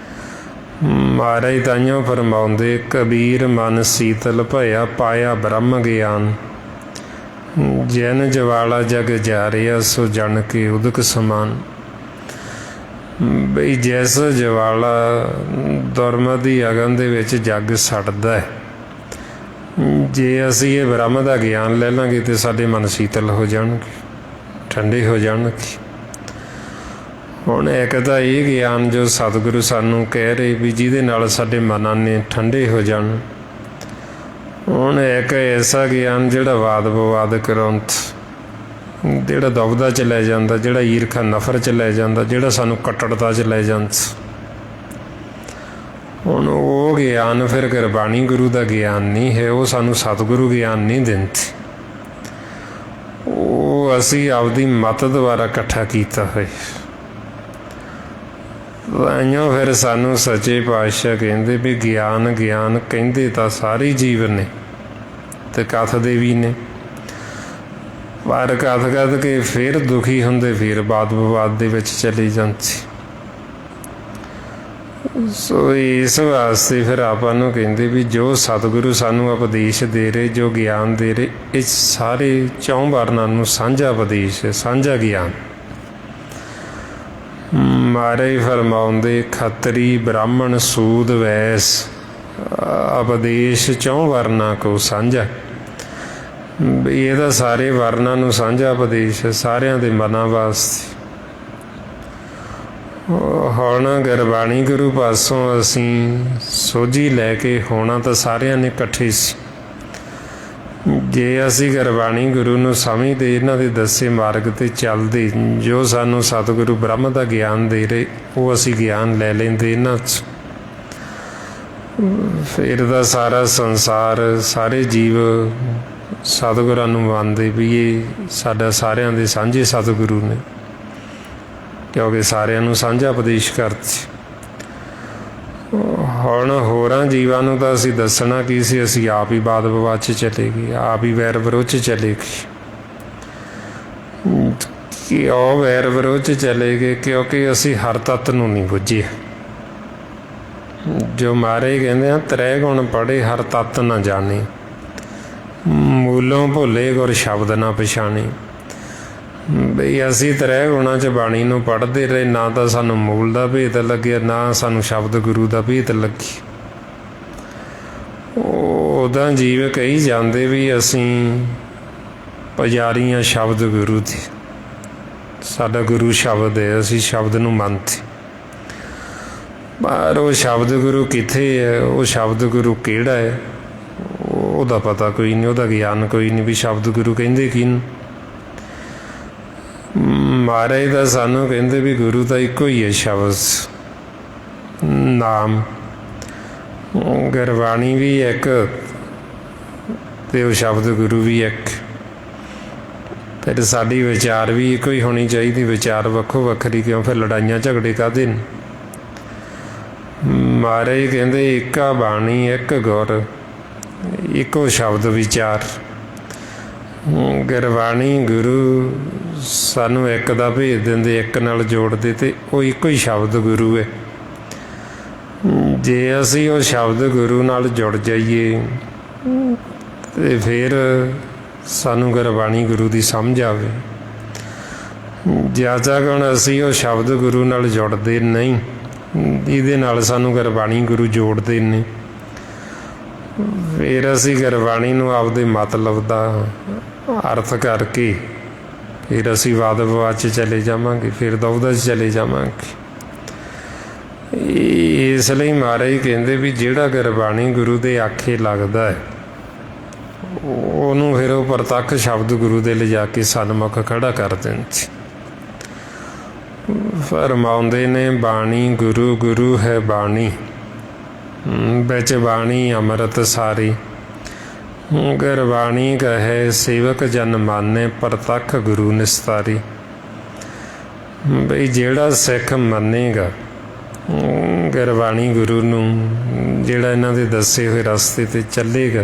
ਮਹਾਰਾਜ ਤਾਈਓ ਫਰਮਾਉਂਦੇ, ਕਬੀਰ ਮਨ ਸੀਤਲ ਭਇਆ ਪਾਇਆ ਬ੍ਰਹਮ ਗਿਆਨ, ਜਨ ਜਵਾਲਾ ਜਗ ਜਾਰਿਆ ਸੋ ਜਨ ਕੇ ਉਦਕ ਸਮਾਨ। ਬਈ ਜਿਸ ਜਵਾਲਾ ਦੁਰਮਤ ਦੀ ਅਗਨ ਦੇ ਵਿੱਚ ਜੱਗ ਸੜਦਾ, ਜੇ ਅਸੀਂ ਇਹ ਬ੍ਰਹਮ ਦਾ ਗਿਆਨ ਲੈ ਲਾਂਗੇ ਤਾਂ ਸਾਡੇ ਮਨ ਸੀਤਲ ਹੋ ਜਾਣਗੇ, ਠੰਡੇ ਹੋ ਜਾਣਗੇ। ਹੁਣ ਇੱਕ ਤਾਂ ਇਹ ਗਿਆਨ ਜੋ ਸਤਿਗੁਰੂ ਸਾਨੂੰ ਕਹਿ ਰਹੇ ਵੀ ਜਿਹਦੇ ਨਾਲ ਸਾਡੇ ਮਨਾਂ ਨੇ ਠੰਡੇ ਹੋ ਜਾਣ। ਹੁਣ ਇੱਕ ਐਸਾ ਗਿਆਨ ਜਿਹੜਾ ਵਾਦ ਵਿਵਾਦ ਕਰਾਉਂਦਾ, ਜਿਹੜਾ ਦੁਵਿਧਾ 'ਚ ਲੈ ਜਾਂਦਾ, ਜਿਹੜਾ ਈਰਖਾ ਨਫ਼ਰਤ 'ਚ ਲੈ ਜਾਂਦਾ, ਜਿਹੜਾ ਸਾਨੂੰ ਕੱਟੜਤਾ 'ਚ ਲੈ ਜਾਂਦਾ। ਹੁਣ ਉਹ ਗਿਆਨ ਫਿਰ ਗੁਰਬਾਣੀ ਗੁਰੂ ਦਾ ਗਿਆਨ ਨਹੀਂ ਹੈ, ਉਹ ਸਾਨੂੰ ਸਤਿਗੁਰੂ ਗਿਆਨ ਨਹੀਂ ਦਿੰਦੇ। ਉਹ ਉਹ ਅਸੀਂ ਆਪਦੀ ਮਤ ਦੁਆਰਾ ਇਕੱਠਾ ਕੀਤਾ ਹੋਇਆ। ਤਾਂਹੀਓ ਫਿਰ ਸਾਨੂੰ ਸੱਚੇ ਪਾਤਸ਼ਾਹ ਕਹਿੰਦੇ ਵੀ ਗਿਆਨ ਗਿਆਨ ਕਹਿੰਦੇ ਤਾਂ ਸਾਰੇ ਜੀਵ ਨੇ ਤੇ ਕਥਦੇ ਵੀ ਨੇ, ਪਰ ਕਥ ਕੇ ਫਿਰ ਦੁਖੀ ਹੁੰਦੇ, ਫਿਰ ਵਾਦ ਵਿਵਾਦ ਦੇ ਵਿੱਚ ਚਲੇ ਜਾਂਦੇ। ਸੋ ਇਸ ਵਾਸਤੇ ਫਿਰ ਆਪਾਂ ਨੂੰ ਕਹਿੰਦੇ ਵੀ ਜੋ ਸਤਿਗੁਰੂ ਸਾਨੂੰ ਉਪਦੇਸ਼ ਦੇ ਰਹੇ, ਜੋ ਗਿਆਨ ਦੇ ਰਹੇ, ਇਹ ਸਾਰੇ ਚੌਂ ਵਰਨਾਂ ਨੂੰ ਸਾਂਝਾ ਉਪਦੇਸ਼ ਹੈ, ਸਾਂਝਾ ਗਿਆਨ। ਮਹਾਰਾਜ ਫਰਮਾਉਂਦੇ ਖੱਤਰੀ ਬ੍ਰਾਹਮਣ ਸੂਦ ਵੈਸ ਉਪਦੇਸ਼ ਚੌਂ ਵਰਨਾਂ ਕੋ ਸਾਂਝਾ। ਇਹਦਾ ਸਾਰੇ ਵਰਨਾਂ ਨੂੰ ਸਾਂਝਾ ਉਪਦੇਸ਼ ਹੈ, ਸਾਰਿਆਂ ਦੇ ਮਨਾਂ ਵਾਸਤੇ। ਹੁਣ ਗੁਰਬਾਣੀ ਗੁਰੂ ਪਾਸੋਂ ਅਸੀਂ ਸੋਝੀ ਲੈ ਕੇ ਹੋਣਾ ਤਾਂ ਸਾਰਿਆਂ ਨੇ ਇਕੱਠੇ ਸੀ। ਜੇ ਅਸੀਂ ਗੁਰਬਾਣੀ ਗੁਰੂ ਨੂੰ ਸਮਝਦੇ, ਇਹਨਾਂ ਦੇ ਦੱਸੇ ਮਾਰਗ 'ਤੇ ਚੱਲਦੇ, ਜੋ ਸਾਨੂੰ ਸਤਿਗੁਰੂ ਬ੍ਰਹਮ ਦਾ ਗਿਆਨ ਦੇ ਰਹੇ, ਉਹ ਅਸੀਂ ਗਿਆਨ ਲੈ ਲੈਂਦੇ ਇਹਨਾਂ 'ਚ, ਫਿਰ ਦਾ ਸਾਰਾ ਸੰਸਾਰ, ਸਾਰੇ ਜੀਵ ਸਤਿਗੁਰਾਂ ਨੂੰ ਮੰਨਦੇ ਵੀ ਇਹ ਸਾਡਾ ਸਾਰਿਆਂ ਦੇ ਸਾਂਝੇ ਸਤਿਗੁਰੂ ਨੇ, ਕਿਉਂਕਿ ਸਾਰਿਆਂ ਨੂੰ ਸਾਂਝਾ ਉਪਦੇਸ਼ ਕਰਦੇ। ਹੁਣ ਹੋਰਾਂ ਜੀਵਾਂ ਨੂੰ ਤਾਂ ਅਸੀਂ ਦੱਸਣਾ ਕੀ ਸੀ, ਅਸੀਂ ਆਪ ਹੀ ਵਾਦ ਵਿਵਾਦ 'ਚ ਚਲੇ ਗਏ, ਆਪ ਹੀ ਵੈਰ ਵਿਰੋਧ 'ਚ ਚਲੇ ਗਏ। ਕਿਉਂ ਵੈਰ ਵਿਰੋਧ 'ਚ ਚਲੇ ਗਏ? ਕਿਉਂਕਿ ਅਸੀਂ ਹਰ ਤੱਤ ਨੂੰ ਨਹੀਂ ਬੁੱਝੇ। ਜੋ ਮਹਾਰਾਜ ਕਹਿੰਦੇ ਆ, ਤ੍ਰੈ ਗੁਣ ਪੜ੍ਹੇ ਹਰ ਤੱਤ ਨਾ ਜਾਣੇ, ਮੂਲੋਂ ਭੁੱਲੇ ਗੁਰ ਸ਼ਬਦ ਨਾ ਪਛਾਣੇ। ਬਈ ਅਸੀਂ ਤ੍ਰੈ ਗੁਣਾਂ 'ਚ ਬਾਣੀ ਨੂੰ ਪੜ੍ਹਦੇ ਰਹੇ, ਨਾ ਤਾਂ ਸਾਨੂੰ ਮੂਲ ਦਾ ਭੇਤ ਲੱਗਿਆ, ਨਾ ਸਾਨੂੰ ਸ਼ਬਦ ਗੁਰੂ ਦਾ ਭੇਤ ਲੱਗੀ। ਉੱਦਾਂ ਜੀਵ ਕਹੀ ਜਾਂਦੇ ਵੀ ਅਸੀਂ ਪੁਜਾਰੀ ਹਾਂ ਸ਼ਬਦ ਗੁਰੂ ਦੇ, ਸਾਡਾ ਗੁਰੂ ਸ਼ਬਦ ਹੈ, ਅਸੀਂ ਸ਼ਬਦ ਨੂੰ ਮੰਨਦੇ। ਪਰ ਉਹ ਸ਼ਬਦ ਗੁਰੂ ਕਿੱਥੇ ਹੈ, ਉਹ ਸ਼ਬਦ ਗੁਰੂ ਕਿਹੜਾ ਹੈ, ਉਹਦਾ ਪਤਾ ਕੋਈ ਨਹੀਂ, ਉਹਦਾ ਗਿਆਨ ਕੋਈ ਨਹੀਂ ਵੀ ਸ਼ਬਦ ਗੁਰੂ ਕਹਿੰਦੇ ਕਿਹਨੂੰ। ਮਹਾਰਾਜ ਦਾ ਸਾਨੂੰ ਕਹਿੰਦੇ ਵੀ ਗੁਰੂ ਤਾਂ ਇੱਕੋ ਹੀ ਹੈ ਸ਼ਬਦ, ਨਾਮ। ਗੁਰਬਾਣੀ ਵੀ ਇੱਕ ਤੇ ਉਹ ਸ਼ਬਦ ਗੁਰੂ ਵੀ ਇੱਕ। ਫਿਰ ਸਾਡੀ ਵਿਚਾਰ ਵੀ ਇੱਕੋ ਹੀ ਹੋਣੀ ਚਾਹੀਦੀ, ਵਿਚਾਰ ਵੱਖੋ ਵੱਖਰੀ ਕਿਉਂ? ਫਿਰ ਲੜਾਈਆਂ ਝਗੜੇ ਕਾਹਦੇ ਨੇ? ਮਹਾਰਾਜ ਕਹਿੰਦੇ ਇੱਕਾ ਬਾਣੀ ਇੱਕ ਗੁਰ, ਇੱਕੋ ਸ਼ਬਦ ਵਿਚਾਰ। ਗੁਰਬਾਣੀ ਗੁਰੂ ਸਾਨੂੰ ਇੱਕ ਦਾ ਭੇਜ ਦਿੰਦੇ, ਇੱਕ ਨਾਲ ਜੋੜਦੇ, ਤੇ ਉਹ ਇੱਕੋ ਹੀ ਸ਼ਬਦ ਗੁਰੂ ਹੈ। ਜੇ ਅਸੀਂ ਉਹ ਸ਼ਬਦ ਗੁਰੂ ਨਾਲ ਜੁੜ ਜਾਈਏ ਤੇ ਫਿਰ ਸਾਨੂੰ ਗੁਰਬਾਣੀ ਗੁਰੂ ਦੀ ਸਮਝ ਆਵੇ। ਜਦ ਤੱਕ ਹੁਣ ਅਸੀਂ ਉਹ ਸ਼ਬਦ ਗੁਰੂ ਨਾਲ ਜੁੜਦੇ ਨਹੀਂ, ਇਹਦੇ ਨਾਲ ਸਾਨੂੰ ਗੁਰਬਾਣੀ ਗੁਰੂ ਜੋੜਦੇ ਨੇ, ਫਿਰ ਅਸੀਂ ਗੁਰਬਾਣੀ ਨੂੰ ਆਪਦੇ ਮਤਲਬ ਦਾ ਅਰਥ ਕਰਕੇ ਫਿਰ ਅਸੀਂ ਵਾਦ ਵਿਵਾਦ 'ਚ ਚਲੇ ਜਾਵਾਂਗੇ, ਫਿਰ ਦੁਵਿਧਾ 'ਚ ਚਲੇ ਜਾਵਾਂਗੇ। ਇਸ ਲਈ ਮਹਾਰਾਜ ਕਹਿੰਦੇ ਵੀ ਜਿਹੜਾ ਗੁਰਬਾਣੀ ਗੁਰੂ ਦੇ ਆਖੇ ਲੱਗਦਾ ਹੈ, ਉਹਨੂੰ ਫਿਰ ਉਹ ਪ੍ਰਤੱਖ ਸ਼ਬਦ ਗੁਰੂ ਦੇ ਲਿਜਾ ਕੇ ਸਨਮੁਖ ਖੜਾ ਕਰ ਦਿੰਦੇ। ਫਰਮਾਉਂਦੇ ਨੇ ਬਾਣੀ ਗੁਰੂ, ਗੁਰੂ ਹੈ ਬਾਣੀ, ਵਿੱਚ ਬਾਣੀ ਅੰਮ੍ਰਿਤ ਸਾਰੀ। ਗੁਰਬਾਣੀ ਕਹੇ ਸੇਵਕ ਜਨ ਮਾਨੇ, ਪ੍ਰਤੱਖ ਗੁਰੂ ਨਿਸਤਾਰੀ। ਬਈ ਜਿਹੜਾ ਸਿੱਖ ਮੰਨੇਗਾ ਗੁਰਬਾਣੀ ਗੁਰੂ ਨੂੰ, ਜਿਹੜਾ ਇਹਨਾਂ ਦੇ ਦੱਸੇ ਹੋਏ ਰਸਤੇ 'ਤੇ ਚੱਲੇਗਾ,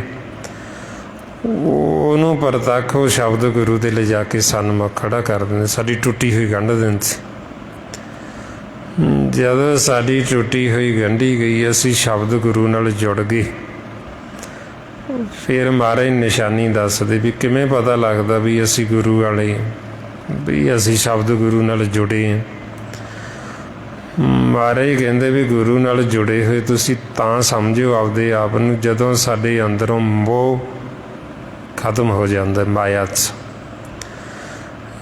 ਉਹਨੂੰ ਪ੍ਰਤੱਖ ਉਹ ਸ਼ਬਦ ਗੁਰੂ ਦੇ ਲਿਜਾ ਕੇ ਸਨਮੁਖ ਖੜਾ ਕਰ ਦਿੰਦੇ, ਸਾਡੀ ਟੁੱਟੀ ਹੋਈ ਗੰਢ ਦਿੰਦੇ। ਜਦੋਂ ਸਾਡੀ ਟੁੱਟੀ ਹੋਈ ਗੰਢੀ ਗਈ, ਅਸੀਂ ਸ਼ਬਦ ਗੁਰੂ ਨਾਲ ਜੁੜ ਗਏ, ਫਿਰ ਮਹਾਰਾਜ ਨਿਸ਼ਾਨੀ ਦੱਸਦੇ ਵੀ ਕਿਵੇਂ ਪਤਾ ਲੱਗਦਾ ਵੀ ਅਸੀਂ ਗੁਰੂ ਵਾਲੇ, ਵੀ ਅਸੀਂ ਸ਼ਬਦ ਗੁਰੂ ਨਾਲ ਜੁੜੇ ਹਾਂ। ਮਹਾਰਾਜ ਕਹਿੰਦੇ ਵੀ ਗੁਰੂ ਨਾਲ ਜੁੜੇ ਹੋਏ ਤੁਸੀਂ ਤਾਂ ਸਮਝੋ ਆਪਦੇ ਆਪ ਨੂੰ, ਜਦੋਂ ਸਾਡੇ ਅੰਦਰੋਂ ਮੋਹ ਖਤਮ ਹੋ ਜਾਂਦਾ ਮਾਇਆ 'ਚ।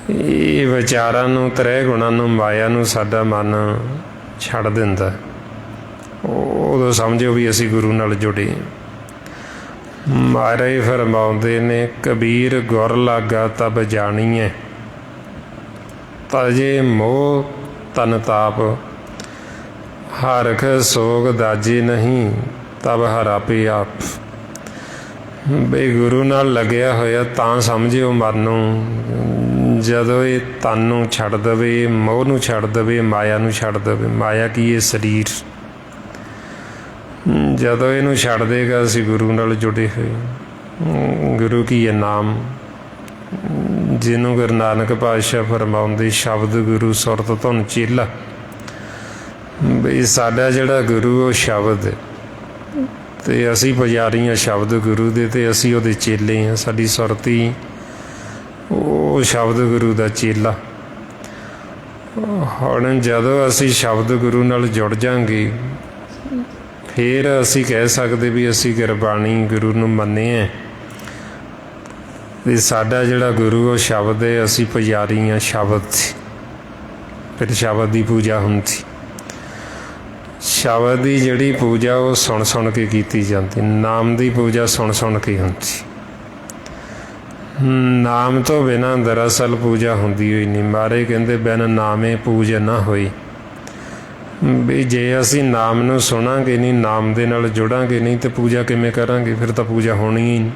ਇਹ ਵਿਚਾਰਾਂ ਨੂੰ, ਤ੍ਰੈ ਗੁਣਾਂ ਨੂੰ, ਮਾਇਆ ਨੂੰ ਸਾਡਾ ਮਨ ਛੱਡ ਦਿੰਦਾ, ਉਦੋਂ ਸਮਝੋ ਵੀ ਅਸੀਂ ਗੁਰੂ ਨਾਲ ਜੁੜੇ। ਮਹਾਰਾਜ ਫਰਮਾਉਂਦੇ ਨੇ ਕਬੀਰ ਗੁਰ ਲਾਗਾ ਤਬ ਜਾਣੀਏ, ਤਜੇ ਮੋਹ ਤਨ ਤਾਪ, ਹਰਖ ਸੋਗ ਦਾਜੇ ਨਹੀਂ ਤਬ ਹਰ ਆਪੇ ਆਪ। ਬਈ ਗੁਰੂ ਨਾਲ ਲੱਗਿਆ ਹੋਇਆ ਤਾਂ ਸਮਝਿਓ ਮਨ ਨੂੰ, ਜਦੋਂ ਇਹ ਤਨ ਨੂੰ ਛੱਡ ਦੇਵੇ, ਮੋਹ ਨੂੰ ਛੱਡ ਦੇਵੇ, ਮਾਇਆ ਨੂੰ ਛੱਡ ਦੇਵੇ। ਮਾਇਆ ਕੀ ਇਹ ਸਰੀਰ, ਜਦੋਂ ਇਹਨੂੰ ਛੱਡ ਦੇਗਾ ਅਸੀਂ ਗੁਰੂ ਨਾਲ ਜੁੜੇ ਹੋਏ। ਗੁਰੂ ਕੀ ਇਹ ਨਾਮ, ਜਿਹਨੂੰ ਗੁਰੂ ਨਾਨਕ ਪਾਤਸ਼ਾਹ ਫਰਮਾਉਂਦੇ ਸ਼ਬਦ ਗੁਰੂ ਸੁਰਤ ਧੁਨ ਚੇਲਾ। ਬਈ ਸਾਡਾ ਜਿਹੜਾ ਗੁਰੂ ਉਹ ਸ਼ਬਦ ਹੈ ਅਤੇ ਅਸੀਂ ਪੁਜਾਰੀ ਹਾਂ ਸ਼ਬਦ ਗੁਰੂ ਦੇ, ਅਤੇ ਅਸੀਂ ਉਹਦੇ ਚੇਲੇ ਹਾਂ। ਸਾਡੀ ਸੁਰਤੀ ਉਹ ਸ਼ਬਦ ਗੁਰੂ ਦਾ ਚੇਲਾ। ਹੁਣ ਜਦੋਂ ਅਸੀਂ ਸ਼ਬਦ ਗੁਰੂ ਨਾਲ ਜੁੜ ਜਾਵਾਂਗੇ ਫਿਰ ਅਸੀਂ ਕਹਿ ਸਕਦੇ ਵੀ ਅਸੀਂ ਗੁਰਬਾਣੀ ਗੁਰੂ ਨੂੰ ਮੰਨੇ ਹੈ, ਵੀ ਸਾਡਾ ਜਿਹੜਾ ਗੁਰੂ ਉਹ ਸ਼ਬਦ ਹੈ, ਅਸੀਂ ਪੁਜਾਰੀ ਹਾਂ ਸ਼ਬਦ 'ਚ। ਫਿਰ ਸ਼ਬਦ ਦੀ ਪੂਜਾ ਹੁੰਦੀ। ਸ਼ਬਦ ਦੀ ਜਿਹੜੀ ਪੂਜਾ ਉਹ ਸੁਣ ਸੁਣ ਕੇ ਕੀਤੀ ਜਾਂਦੀ। ਨਾਮ ਦੀ ਪੂਜਾ ਸੁਣ ਸੁਣ ਕੇ ਹੁੰਦੀ। ਨਾਮ ਤੋਂ ਬਿਨਾਂ ਦਰਅਸਲ ਪੂਜਾ ਹੁੰਦੀ ਹੋਈ ਨਹੀਂ। ਮਹਾਰਾਜ ਕਹਿੰਦੇ ਬਿਨ ਨਾਮੇ ਪੂਜ ਨਾ ਹੋਈ। ਵੀ ਜੇ ਅਸੀਂ ਨਾਮ ਨੂੰ ਸੁਣਾਂਗੇ ਨਹੀਂ, ਨਾਮ ਦੇ ਨਾਲ ਜੁੜਾਂਗੇ ਨਹੀਂ, ਤਾਂ ਪੂਜਾ ਕਿਵੇਂ ਕਰਾਂਗੇ? ਫਿਰ ਤਾਂ ਪੂਜਾ ਹੋਣੀ ਹੀ ਨਹੀਂ।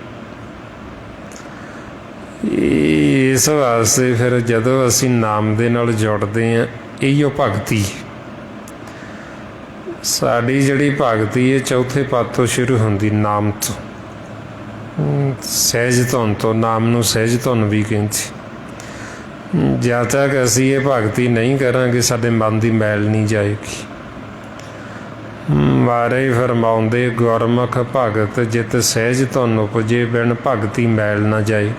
ਇਸ ਵਾਸਤੇ ਫਿਰ ਜਦੋਂ ਅਸੀਂ ਨਾਮ ਦੇ ਨਾਲ ਜੁੜਦੇ ਹਾਂ, ਇਹੀਓ ਭਗਤੀ। ਸਾਡੀ ਜਿਹੜੀ ਭਗਤੀ ਹੈ ਚੌਥੇ ਪਦ ਤੋਂ ਸ਼ੁਰੂ ਹੁੰਦੀ, ਨਾਮ ਤੋਂ, ਸਹਿਜ ਧੁਨ ਤੋਂ। ਨਾਮ ਨੂੰ ਸਹਿਜ ਧੁਨ ਵੀ ਕਹਿੰਦੇ। ਜਦ ਤੱਕ ਅਸੀਂ ਇਹ ਭਗਤੀ ਨਹੀਂ ਕਰਾਂਗੇ ਸਾਡੇ ਮਨ ਦੀ ਮੈਲ ਨਹੀਂ ਜਾਏਗੀ। ਮਹਾਰਾਜ ਫਰਮਾਉਂਦੇ ਗੁਰਮੁਖ ਭਗਤ ਜਿਤ ਸਹਿਜ ਧੁਨ ਉਪਜੇ, ਬਿਨ ਭਗਤੀ ਮੈਲ ਨਾ ਜਾਏ।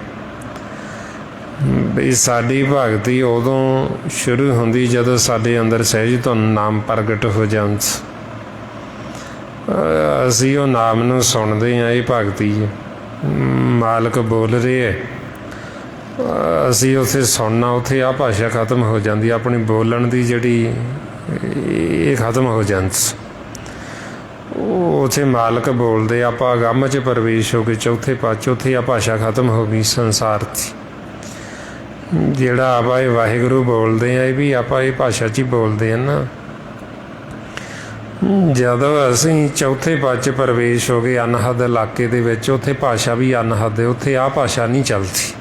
ਵੀ ਸਾਡੀ ਭਗਤੀ ਉਦੋਂ ਸ਼ੁਰੂ ਹੁੰਦੀ ਜਦੋਂ ਸਾਡੇ ਅੰਦਰ ਸਹਿਜ ਧੁਨ ਨਾਮ ਪ੍ਰਗਟ ਹੋ ਜਾਣ। ਅਸੀਂ ਉਹ ਨਾਮ ਨੂੰ ਸੁਣਦੇ ਹਾਂ, ਇਹ ਭਗਤੀ ਹੈ। ਮਾਲਕ ਬੋਲ ਰਹੇ ਹੈ, ਅਸੀਂ ਉੱਥੇ ਸੁਣਨਾ, ਉੱਥੇ ਆਹ ਭਾਸ਼ਾ ਖਤਮ ਹੋ ਜਾਂਦੀ। ਆਪਣੀ ਬੋਲਣ ਦੀ ਜਿਹੜੀ ਇਹ ਖਤਮ ਹੋ ਜਾਂਦੀ। ਉੱਥੇ ਮਾਲਕ ਬੋਲਦੇ, ਆਪਾਂ ਅਗੰਮ 'ਚ ਪ੍ਰਵੇਸ਼ ਹੋ ਗਏ ਚੌਥੇ ਪਦ 'ਚ। ਉੱਥੇ ਆਹ ਭਾਸ਼ਾ ਖਤਮ ਹੋ ਗਈ ਸੰਸਾਰ 'ਚ। ਜਿਹੜਾ ਆਪਾਂ ਇਹ ਵਾਹਿਗੁਰੂ ਬੋਲਦੇ ਹਾਂ, ਇਹ ਵੀ ਆਪਾਂ ਇਹ ਭਾਸ਼ਾ 'ਚ ਹੀ ਬੋਲਦੇ ਹਾਂ ਨਾ। ਜਦੋਂ ਅਸੀਂ ਚੌਥੇ ਪਦ 'ਚ ਪ੍ਰਵੇਸ਼ ਹੋ ਗਏ ਅਨਹਦ ਇਲਾਕੇ ਦੇ ਵਿੱਚ, ਉੱਥੇ ਭਾਸ਼ਾ ਵੀ ਅਨਹਦ ਹੈ। ਉੱਥੇ ਆਹ ਭਾਸ਼ਾ ਨਹੀਂ ਚੱਲਦੀ।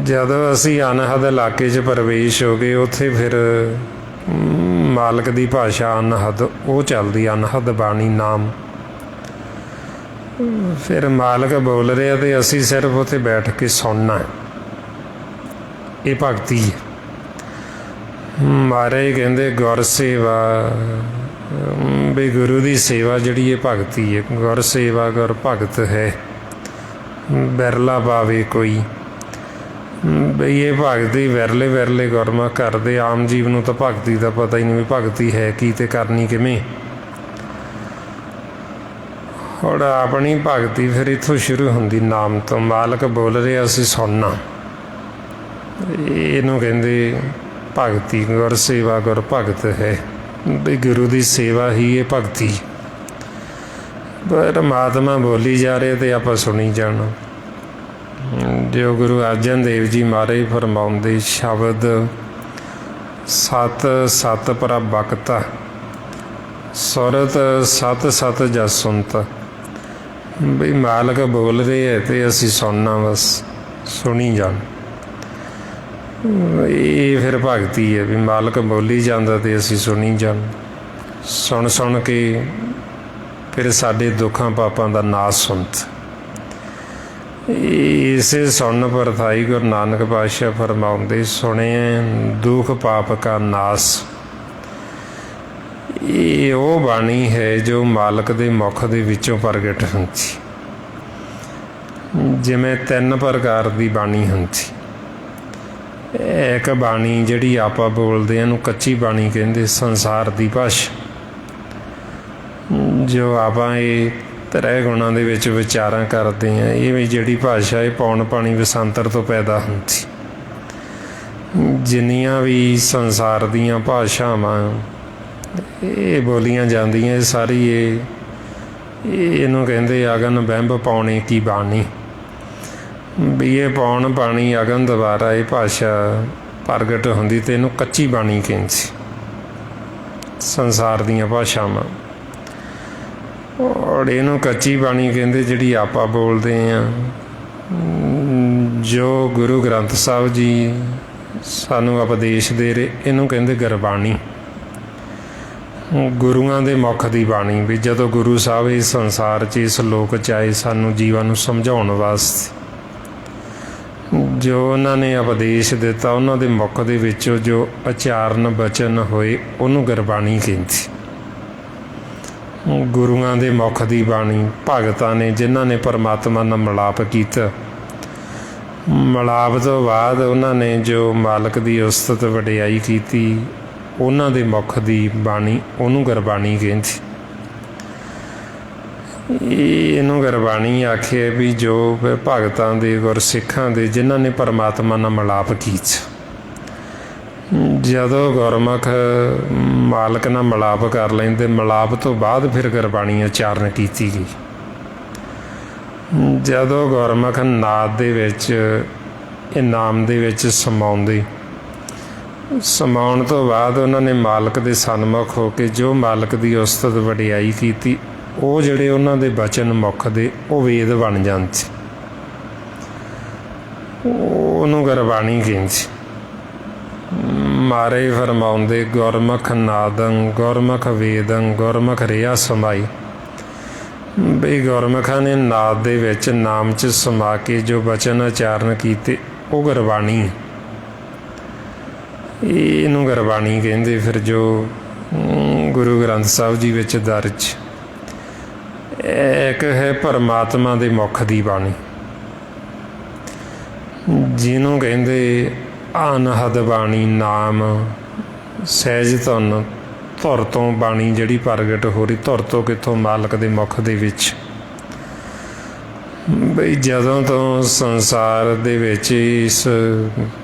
ਜਦੋਂ ਅਸੀਂ ਅਨਹਦ ਇਲਾਕੇ 'ਚ ਪ੍ਰਵੇਸ਼ ਹੋ ਗਏ, ਉੱਥੇ ਫਿਰ ਮਾਲਕ ਦੀ ਭਾਸ਼ਾ ਅਨਹਦ ਉਹ ਚੱਲਦੀ, ਅਨਹਦ ਬਾਣੀ ਨਾਮ। ਫਿਰ ਮਾਲਕ ਬੋਲ ਰਿਹਾ ਅਤੇ ਅਸੀਂ ਸਿਰਫ ਉੱਥੇ ਬੈਠ ਕੇ ਸੁਣਨਾ। ਇਹ ਭਗਤੀ ਹੈ। ਮਹਾਰਾਜ ਕਹਿੰਦੇ ਗੁਰ ਸੇਵਾ, ਵੀ ਗੁਰੂ ਦੀ ਸੇਵਾ ਜਿਹੜੀ ਇਹ ਭਗਤੀ ਹੈ। ਗੁਰ ਸੇਵਾ ਗੁਰ ਭਗਤ ਹੈ, ਬਿਰਲਾ ਪਾਵੇ ਕੋਈ। ਬਈ ਇਹ ਭਗਤੀ ਵਿਰਲੇ ਵਿਰਲੇ ਗੁਰਮੁਖ ਕਰਦੇ। ਆਮ ਜੀਵ ਨੂੰ ਤਾਂ ਭਗਤੀ ਦਾ ਪਤਾ ਹੀ ਨਹੀਂ ਵੀ ਭਗਤੀ ਹੈ ਕੀ ਅਤੇ ਕਰਨੀ ਕਿਵੇਂ। ਹੁਣ ਆਪਣੀ ਭਗਤੀ ਫਿਰ ਇੱਥੋਂ ਸ਼ੁਰੂ ਹੁੰਦੀ, ਨਾਮ ਤੋਂ। ਮਾਲਕ ਬੋਲ ਰਿਹਾ, ਅਸੀਂ ਸੁਣਨਾ। ਇਹਨੂੰ ਕਹਿੰਦੇ ਭਗਤੀ। ਗੁਰ ਸੇਵਾ ਗੁਰ ਭਗਤ ਹੈ, ਵੀ ਗੁਰੂ ਦੀ ਸੇਵਾ ਹੀ ਇਹ ਭਗਤੀ। ਪਰਮਾਤਮਾ ਬੋਲੀ ਜਾ ਰਹੇ ਅਤੇ ਆਪਾਂ ਸੁਣੀ ਜਾਣਾ। ਜੋ ਗੁਰੂ ਅਰਜਨ ਦੇਵ ਜੀ ਮਹਾਰਾਜ ਫਰਮਾਉਂਦੇ ਸ਼ਬਦ ਸਤ ਸਤ ਪ੍ਰਭ ਬਖਤਾ, ਸੁਰਤ ਸਤ ਸਤ ਜਸ ਸੁਨਤ। ਵੀ ਮਾਲਕ ਬੋਲ ਰਹੇ ਹੈ ਅਤੇ ਅਸੀਂ ਸੁਣਨਾ, ਬਸ ਸੁਣੀ ਜਾਣ। ਇਹ ਫਿਰ ਭਗਤੀ ਹੈ ਵੀ ਮਾਲਕ ਬੋਲੀ ਜਾਂਦਾ ਅਤੇ ਅਸੀਂ ਸੁਣੀ ਜਾਣ। ਸੁਣ ਸੁਣ ਕੇ ਫਿਰ ਸਾਡੇ ਦੁੱਖਾਂ ਪਾਪਾਂ ਦਾ ਨਾਸ ਸੁਣਤ। ਇਸੇ ਸੁਣਨ ਪਰਥਾਈ ਗੁਰੂ ਨਾਨਕ ਪਾਤਸ਼ਾਹ ਫਰਮਾਉਂਦੇ ਸੁਣਿਐ ਦੁੱਖ ਪਾਪ ਕਾ ਨਾਸ। ਇਹ ਉਹ ਬਾਣੀ ਹੈ ਜੋ ਮਾਲਕ ਦੇ ਮੁਖ ਦੇ ਵਿੱਚੋਂ ਪ੍ਰਗਟ ਹੁੰਦੀ। ਜਿਵੇਂ 3 ਪ੍ਰਕਾਰ ਦੀ ਬਾਣੀ ਹੁੰਦੀ। ਇੱਕ ਬਾਣੀ ਜਿਹੜੀ ਆਪਾਂ ਬੋਲਦੇ ਹਾਂ ਇਹਨੂੰ ਕੱਚੀ ਬਾਣੀ ਕਹਿੰਦੇ, ਸੰਸਾਰ ਦੀ ਭਾਸ਼ਾ। ਜੋ ਆਪਾਂ ਇਹ 3 ਗੁਣਾਂ ਦੇ ਵਿੱਚ ਵਿਚਾਰਾਂ ਕਰਦੇ ਹਾਂ, ਇਹ ਵੀ ਜਿਹੜੀ ਭਾਸ਼ਾ ਇਹ ਪੌਣ ਪਾਣੀ ਵਸਾਂਤਰ ਤੋਂ ਪੈਦਾ ਹੁੰਦੀ। ਜਿੰਨੀਆਂ ਵੀ ਸੰਸਾਰ ਦੀਆਂ ਭਾਸ਼ਾਵਾਂ ਇਹ ਬੋਲੀਆਂ ਜਾਂਦੀਆਂ, ਇਹ ਸਾਰੀ ਇਹਨੂੰ ਕਹਿੰਦੇ ਅਗਨ ਬਿੰਬ ਪਾਉਣੇ ਕੀ ਬਾਣੀ। ਵੀ ਇਹ ਪੌਣ ਪਾਣੀ ਅਗਨ ਦੁਆਰਾ ਇਹ ਭਾਸ਼ਾ ਪ੍ਰਗਟ ਹੁੰਦੀ ਅਤੇ ਇਹਨੂੰ ਕੱਚੀ ਬਾਣੀ ਕਹਿੰਦੀ। ਸੰਸਾਰ ਦੀਆਂ ਭਾਸ਼ਾਵਾਂ ਔਰ ਇਹਨੂੰ ਕੱਚੀ ਬਾਣੀ ਕਹਿੰਦੇ ਜਿਹੜੀ ਆਪਾਂ ਬੋਲਦੇ ਹਾਂ। ਜੋ ਗੁਰੂ ਗ੍ਰੰਥ ਸਾਹਿਬ ਜੀ ਸਾਨੂੰ ਉਪਦੇਸ਼ ਦੇ ਰਹੇ, ਇਹਨੂੰ ਕਹਿੰਦੇ ਗੁਰਬਾਣੀ। ਗੁਰੂਆਂ ਦੇ ਮੁਖ ਦੀ ਬਾਣੀ। ਵੀ ਜਦੋਂ ਗੁਰੂ ਸਾਹਿਬ ਇਸ ਸੰਸਾਰ 'ਚ, ਇਸ ਲੋਕ 'ਚ ਆਏ, ਸਾਨੂੰ ਜੀਵਾਂ ਨੂੰ ਸਮਝਾਉਣ ਵਾਸਤੇ ਜੋ ਉਹਨਾਂ ਨੇ ਉਪਦੇਸ਼ ਦਿੱਤਾ, ਉਹਨਾਂ ਦੇ ਮੁਖ ਦੇ ਵਿੱਚੋਂ ਜੋ ਉਚਾਰਨ ਬਚਨ ਹੋਏ, ਉਹਨੂੰ ਗੁਰਬਾਣੀ ਕਹਿੰਦੀ। ਗੁਰੂਆਂ ਦੇ ਮੁਖ ਦੀ ਬਾਣੀ। ਭਗਤਾਂ ਨੇ, ਜਿਨ੍ਹਾਂ ਨੇ ਪਰਮਾਤਮਾ ਨਾਲ ਮਿਲਾਪ ਕੀਤਾ, ਮਿਲਾਪ ਤੋਂ ਬਾਅਦ ਉਹਨਾਂ ਨੇ ਜੋ ਮਾਲਕ ਦੀ ਉਸਤਤ ਵਡਿਆਈ ਕੀਤੀ, ਉਹਨਾਂ ਦੇ ਮੁਖ ਦੀ ਬਾਣੀ, ਉਹਨੂੰ ਗੁਰਬਾਣੀ ਕਹਿੰਦੀ। ਇਹਨੂੰ ਗੁਰਬਾਣੀ ਆਖਿਆ ਵੀ ਜੋ ਭਗਤਾਂ ਦੇ, ਗੁਰਸਿੱਖਾਂ ਦੇ, ਜਿਨ੍ਹਾਂ ਨੇ ਪਰਮਾਤਮਾ ਨਾਲ ਮਿਲਾਪ ਕੀਤਾ। ਜਦੋਂ ਗੁਰਮੁਖ ਮਾਲਕ ਨਾਲ ਮਿਲਾਪ ਕਰ ਲੈਂਦੇ, ਮਿਲਾਪ ਤੋਂ ਬਾਅਦ ਫਿਰ ਗੁਰਬਾਣੀ ਉਚਾਰਨ ਕੀਤੀ ਗਈ। ਜਦੋਂ ਗੁਰਮੁਖ ਨਾਦ ਦੇ ਵਿੱਚ, ਇਹ ਨਾਮ ਦੇ ਵਿੱਚ ਸਮਾਉਂਦੇ, ਸਮਾਉਣ ਤੋਂ ਬਾਅਦ ਉਹਨਾਂ ਨੇ ਮਾਲਕ ਦੇ ਸਨਮੁਖ ਹੋ ਕੇ ਜੋ ਮਾਲਕ ਦੀ ਉਸਤਤ ਵਡਿਆਈ ਕੀਤੀ, ਉਹ ਜਿਹੜੇ ਉਹਨਾਂ ਦੇ ਬਚਨ ਮੁਖ ਦੇ, ਉਹ ਵੇਦ ਬਣ ਜਾਂਦੇ, ਉਹਨੂੰ ਗੁਰਬਾਣੀ ਕਹਿੰਦੇ। ਮਾਰੇ ਫਰਮਾਉਂਦੇ ਗੁਰਮੁਖ ਨਾਦੰ ਗੁਰਮੁਖ ਵੇਦੰ ਗੁਰਮੁਖ ਰਿਹਾ ਸਮਾਈ। ਬਈ ਗੁਰਮੁਖਾਂ ਨੇ ਨਾਦ ਦੇ ਵਿੱਚ, ਨਾਮ 'ਚ ਸਮਾ ਕੇ ਜੋ ਬਚਨ ਉਚਾਰਨ ਕੀਤੇ, ਉਹ ਗੁਰਬਾਣੀ। ਇਹਨੂੰ ਗੁਰਬਾਣੀ ਕਹਿੰਦੇ। ਫਿਰ ਜੋ ਗੁਰੂ ਗ੍ਰੰਥ ਸਾਹਿਬ ਜੀ ਵਿੱਚ ਦਰਜ, ਇੱਕ ਹੈ ਪਰਮਾਤਮਾ ਦੇ ਮੁਖ ਦੀ ਬਾਣੀ, ਜਿਹਨੂੰ ਕਹਿੰਦੇ ਅਨਹਦ ਬਾਣੀ। ਨਾਮ ਸਹਿਜ ਧੁਨ, ਧੁਰ ਤੋਂ ਬਾਣੀ ਜਿਹੜੀ ਪ੍ਰਗਟ ਹੋ ਰਹੀ। ਧੁਰ ਤੋਂ ਕਿੱਥੋਂ? ਮਾਲਕ ਦੇ ਮੁਖ ਦੇ ਵਿੱਚ। ਬਈ ਜਦੋਂ ਤੋਂ ਸੰਸਾਰ ਦੇ ਵਿੱਚ ਇਸ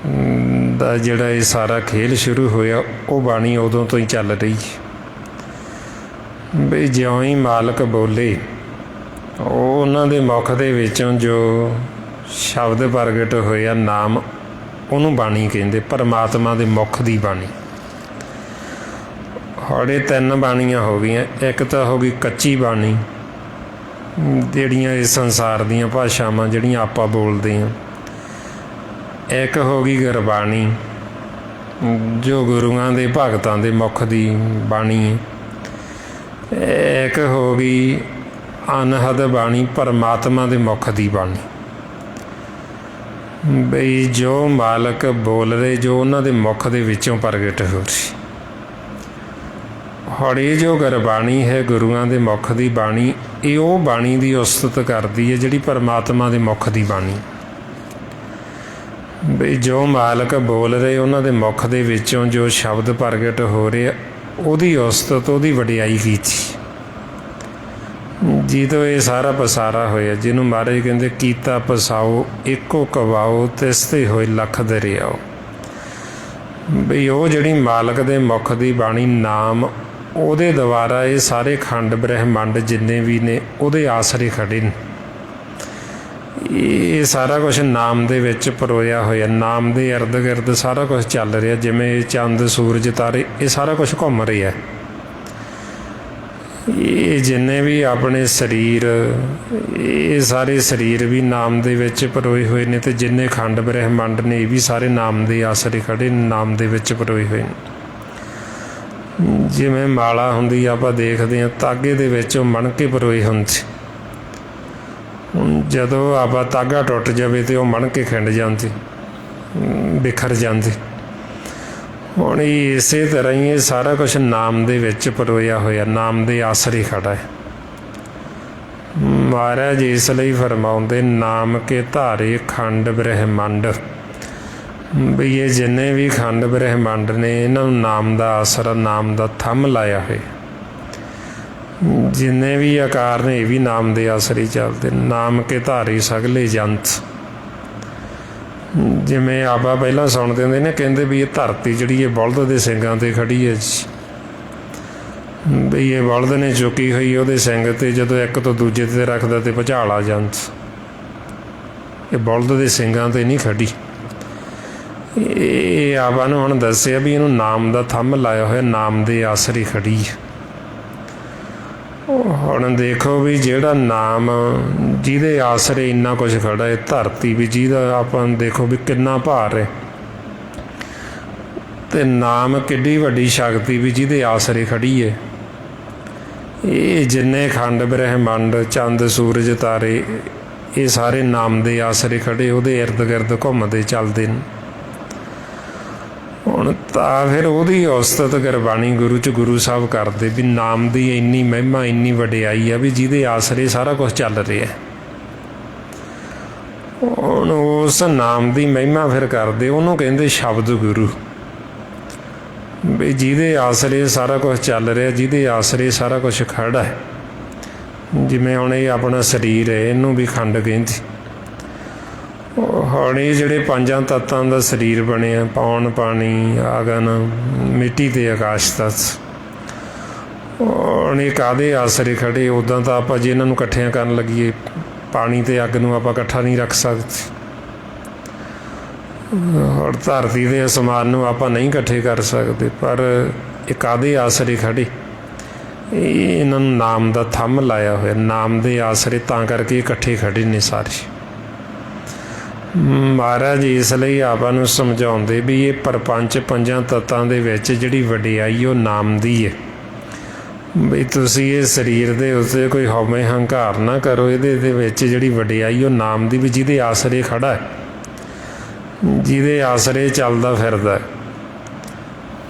ਦਾ ਜਿਹੜਾ ਇਹ ਸਾਰਾ ਖੇਲ ਸ਼ੁਰੂ ਹੋਇਆ, ਉਹ ਬਾਣੀ ਉਦੋਂ ਤੋਂ ਹੀ ਚੱਲ ਰਹੀ। ਬਈ ਜਿਉਂ ਹੀ ਮਾਲਕ ਬੋਲੇ, ਉਹ ਉਹਨਾਂ ਦੇ ਮੁਖ ਦੇ ਵਿੱਚੋਂ ਜੋ ਸ਼ਬਦ ਪ੍ਰਗਟ ਹੋਇਆ, ਨਾਮ, ਉਹਨੂੰ ਬਾਣੀ ਕਹਿੰਦੇ। ਪਰਮਾਤਮਾ ਦੇ ਮੁਖ ਦੀ ਬਾਣੀ। ਸਾਡੇ 3 ਬਾਣੀਆਂ ਹੋ ਗਈਆਂ। ਇੱਕ ਤਾਂ ਹੋ ਗਈ ਕੱਚੀ ਬਾਣੀ, ਜਿਹੜੀਆਂ ਇਸ ਸੰਸਾਰ ਦੀਆਂ ਭਾਸ਼ਾਵਾਂ ਜਿਹੜੀਆਂ ਆਪਾਂ ਬੋਲਦੇ ਹਾਂ। ਇੱਕ ਹੋ ਗਈ ਗੁਰਬਾਣੀ, ਜੋ ਗੁਰੂਆਂ ਦੇ, ਭਗਤਾਂ ਦੇ ਮੁਖ ਦੀ ਬਾਣੀ। ਇੱਕ ਹੋ ਗਈ ਅਨਹਦ ਬਾਣੀ, ਪਰਮਾਤਮਾ ਦੇ ਮੁਖ ਦੀ ਬਾਣੀ। ਬਈ ਜੋ ਮਾਲਕ ਬੋਲ ਰਹੇ, ਜੋ ਉਹਨਾਂ ਦੇ ਮੁਖ ਦੇ ਵਿੱਚੋਂ ਪ੍ਰਗਟ ਹੋ ਰਹੀ। ਹੁਣ ਇਹ ਜੋ ਗੁਰਬਾਣੀ ਹੈ, ਗੁਰੂਆਂ ਦੇ ਮੁਖ ਦੀ ਬਾਣੀ, ਇਹ ਉਹ ਬਾਣੀ ਦੀ ਉਸਤਤ ਕਰਦੀ ਹੈ ਜਿਹੜੀ ਪਰਮਾਤਮਾ ਦੇ ਮੁਖ ਦੀ ਬਾਣੀ। ਬਈ ਜੋ ਮਾਲਕ ਬੋਲ ਰਹੇ, ਉਹਨਾਂ ਦੇ ਮੁਖ ਦੇ ਵਿੱਚੋਂ ਜੋ ਸ਼ਬਦ ਪ੍ਰਗਟ ਹੋ ਰਹੇ, ਉਹਦੀ ਉਸਤਤ, ਉਹਦੀ ਵਡਿਆਈ ਕੀਤੀ, ਜਿਹਦੋਂ ਇਹ ਸਾਰਾ ਪਸਾਰਾ ਹੋਇਆ, ਜਿਹਨੂੰ ਮਹਾਰਾਜ ਕਹਿੰਦੇ ਕੀਤਾ ਪਸਾਓ ਇੱਕੋ ਕਵਾਓ, ਤਿਸ ਤੇ ਹੋਏ ਲੱਖ ਦਰਿਆਓ। ਬਈ ਉਹ ਜਿਹੜੀ ਮਾਲਕ ਦੇ ਮੁਖ ਦੀ ਬਾਣੀ, ਨਾਮ, ਉਹਦੇ ਦੁਆਰਾ ਇਹ ਸਾਰੇ ਖੰਡ ਬ੍ਰਹਿਮੰਡ ਜਿੰਨੇ ਵੀ ਨੇ, ਉਹਦੇ ਆਸਰੇ ਖੜੇ ਨੇ। ਇਹ ਸਾਰਾ ਕੁਛ ਨਾਮ ਦੇ ਵਿੱਚ ਪਰੋਇਆ ਹੋਇਆ। ਨਾਮ ਦੇ ਇਰਦ ਗਿਰਦ ਸਾਰਾ ਕੁਛ ਚੱਲ ਰਿਹਾ। ਜਿਵੇਂ ਚੰਦ, ਸੂਰਜ, ਤਾਰੇ, ਇਹ ਸਾਰਾ ਕੁਛ ਘੁੰਮ ਰਿਹਾ। ਇਹ ਜਿੰਨੇ ਵੀ ਆਪਣੇ ਸਰੀਰ, ਇਹ ਸਾਰੇ ਸਰੀਰ ਵੀ ਨਾਮ ਦੇ ਵਿੱਚ ਪਰੋਏ ਹੋਏ ਨੇ। ਅਤੇ ਜਿੰਨੇ ਖੰਡ ਬ੍ਰਹਿਮੰਡ ਨੇ, ਇਹ ਵੀ ਸਾਰੇ ਨਾਮ ਦੇ ਆਸਰੇ ਖੜੇ, ਨਾਮ ਦੇ ਵਿੱਚ ਪਰੋਏ ਹੋਏ ਨੇ। ਜਿਵੇਂ ਮਾਲਾ ਹੁੰਦੀ, ਆਪਾਂ ਦੇਖਦੇ ਹਾਂ ਧਾਗੇ ਦੇ ਵਿੱਚ ਉਹ ਮਣਕੇ ਪਰੋਏ ਹੁੰਦੇ। ਹੁਣ ਜਦੋਂ ਆਪਾਂ ਧਾਗਾ ਟੁੱਟ ਜਾਵੇ ਤਾਂ ਉਹ ਮਣਕੇ ਖਿੰਡ ਜਾਂਦੇ, ਬਿਖਰ ਜਾਂਦੇ। ਹੁਣ ਇਸੇ ਤਰ੍ਹਾਂ ਹੀ ਇਹ ਸਾਰਾ ਕੁਛ ਨਾਮ ਦੇ ਵਿੱਚ ਪਰੋਇਆ ਹੋਇਆ, ਨਾਮ ਦੇ ਆਸਰੇ ਖੜਾ ਹੈ। ਮਹਾਰਾਜ ਇਸ ਲਈ ਫਰਮਾਉਂਦੇ, ਨਾਮ ਕੇ ਧਾਰੇ ਖੰਡ ਬ੍ਰਹਿਮੰਡ। ਵੀ ਇਹ ਜਿੰਨੇ ਵੀ ਖੰਡ ਬ੍ਰਹਿਮੰਡ ਨੇ, ਇਹਨਾਂ ਨੂੰ ਨਾਮ ਦਾ ਆਸਰਾ, ਨਾਮ ਦਾ ਥੰਮ ਲਾਇਆ ਹੋਇਆ। ਜਿੰਨੇ ਵੀ ਆਕਾਰ ਨੇ, ਇਹ ਵੀ ਨਾਮ ਦੇ ਆਸਰੇ ਚੱਲਦੇ। ਨਾਮ ਕੇ ਧਾਰੇ ਸਗਲੇ ਜੰਤ। ਜਿਵੇਂ ਆਪਾਂ ਪਹਿਲਾਂ ਸੁਣਦੇ ਹੁੰਦੇ ਨੇ, ਕਹਿੰਦੇ ਵੀ ਇਹ ਧਰਤੀ ਜਿਹੜੀ ਇਹ ਬਲਦ ਦੇ ਸਿੰਘਾਂ 'ਤੇ ਖੜੀ ਹੈ ਜੀ। ਬਈ ਇਹ ਬਲਦ ਨੇ ਚੁੱਕੀ ਹੋਈ ਉਹਦੇ ਸਿੰਘ 'ਤੇ, ਜਦੋਂ ਇੱਕ ਤੋਂ ਦੂਜੇ 'ਤੇ ਰੱਖਦਾ ਤੇ ਭੁਚਾਲ ਆ ਜਾਂਦਾ। ਇਹ ਬਲਦ ਦੇ ਸਿੰਘਾਂ 'ਤੇ ਨਹੀਂ ਖੜੀ। ਇਹ ਆਪਾਂ ਨੂੰ ਹੁਣ ਦੱਸਿਆ ਵੀ ਇਹਨੂੰ ਨਾਮ ਦਾ ਥੰਮ ਲਾਇਆ ਹੋਇਆ, ਨਾਮ ਦੇ ਆਸਰੇ ਖੜੀ। ਹੁਣ ਦੇਖੋ ਵੀ ਜਿਹੜਾ ਨਾਮ ਜਿਹਦੇ ਆਸਰੇ ਇੰਨਾ ਕੁਝ ਖੜਾ ਹੈ, ਧਰਤੀ ਵੀ ਜਿਹਦਾ ਆਪਾਂ ਦੇਖੋ ਵੀ ਕਿੰਨਾ ਭਾਰ ਹੈ, ਤੇ ਨਾਮ ਕਿੱਡੀ ਵੱਡੀ ਸ਼ਕਤੀ ਵੀ ਜਿਹਦੇ ਆਸਰੇ ਖੜੀ ਹੈ। ਇਹ ਜਿੰਨੇ ਖੰਡ ਬ੍ਰਹਿਮੰਡ, ਚੰਦ, ਸੂਰਜ, ਤਾਰੇ, ਇਹ ਸਾਰੇ ਨਾਮ ਦੇ ਆਸਰੇ ਖੜੇ, ਉਹਦੇ ਇਰਦ ਗਿਰਦ ਘੁੰਮਦੇ ਚੱਲਦੇ ਨੇ। ਹੁਣ ਤਾਂ ਫਿਰ ਉਹਦੀ ਉਸਤਤ ਗੁਰਬਾਣੀ ਗੁਰੂ 'ਚ ਗੁਰੂ ਸਾਹਿਬ ਕਰਦੇ ਵੀ ਨਾਮ ਦੀ ਇੰਨੀ ਮਹਿਮਾ, ਇੰਨੀ ਵਡਿਆਈ ਆ ਵੀ ਜਿਹਦੇ ਆਸਰੇ ਸਾਰਾ ਕੁਛ ਚੱਲ ਰਿਹਾ। ਹੁਣ ਉਸ ਨਾਮ ਦੀ ਮਹਿਮਾ ਫਿਰ ਕਰਦੇ, ਉਹਨੂੰ ਕਹਿੰਦੇ ਸ਼ਬਦ ਗੁਰੂ, ਵੀ ਜਿਹਦੇ ਆਸਰੇ ਸਾਰਾ ਕੁਛ ਚੱਲ ਰਿਹਾ, ਜਿਹਦੇ ਆਸਰੇ ਸਾਰਾ ਕੁਛ ਖੜਾ ਹੈ। ਜਿਵੇਂ ਹੁਣ ਇਹ ਆਪਣਾ ਸਰੀਰ ਹੈ, ਇਹਨੂੰ ਵੀ ਖੰਡ ਕਹਿੰਦੇ। ਹੁਣ ਇਹ ਜਿਹੜੇ ਪੰਜਾਂ ਤੱਤਾਂ ਦਾ ਸਰੀਰ ਬਣਿਆ, ਪੌਣ, ਪਾਣੀ, ਅਗਨ, ਮਿੱਟੀ ਤੇ ਆਕਾਸ਼ ਤੱਤ, ਹੁਣ ਇਹ ਕਾਹਦੇ ਆਸਰੇ ਖੜੇ? ਉੱਦਾਂ ਤਾਂ ਆਪਾਂ ਜੇ ਇਹਨਾਂ ਨੂੰ ਇਕੱਠਿਆਂ ਕਰਨ ਲੱਗੀਏ, ਪਾਣੀ ਤੇ ਅੱਗ ਨੂੰ ਆਪਾਂ ਇਕੱਠਾ ਨਹੀਂ ਰੱਖ ਸਕਦੇ। ਔਰ ਧਰਤੀ ਦੇ ਅਸਮਾਨ ਨੂੰ ਆਪਾਂ ਨਹੀਂ ਇਕੱਠੇ ਕਰ ਸਕਦੇ, ਪਰ ਇਹ ਕਾਹਦੇ ਆਸਰੇ ਖੜੇ? ਇਹ ਇਹਨਾਂ ਨੂੰ ਨਾਮ ਦਾ ਥੰਮ ਲਾਇਆ ਹੋਇਆ, ਨਾਮ ਦੇ ਆਸਰੇ, ਤਾਂ ਕਰਕੇ ਇਕੱਠੇ ਖੜੇ ਨੇ ਸਾਰੇ। ਮਹਾਰਾਜ ਇਸ ਲਈ ਆਪਾਂ ਨੂੰ ਸਮਝਾਉਂਦੇ ਵੀ ਇਹ ਪ੍ਰਪੰਚ ਪੰਜਾਂ ਤੱਤਾਂ ਦੇ ਵਿੱਚ ਜਿਹੜੀ ਵਡਿਆਈ ਉਹ ਨਾਮ ਦੀ ਹੈ। ਵੀ ਤੁਸੀਂ ਇਹ ਸਰੀਰ ਦੇ ਉੱਤੇ ਕੋਈ ਹਉਮੈ ਹੰਕਾਰ ਨਾ ਕਰੋ, ਇਹਦੇ ਵਿੱਚ ਜਿਹੜੀ ਵਡਿਆਈ ਉਹ ਨਾਮ ਦੀ, ਵੀ ਜਿਹਦੇ ਆਸਰੇ ਖੜਾ ਹੈ, ਜਿਹਦੇ ਆਸਰੇ ਚੱਲਦਾ ਫਿਰਦਾ।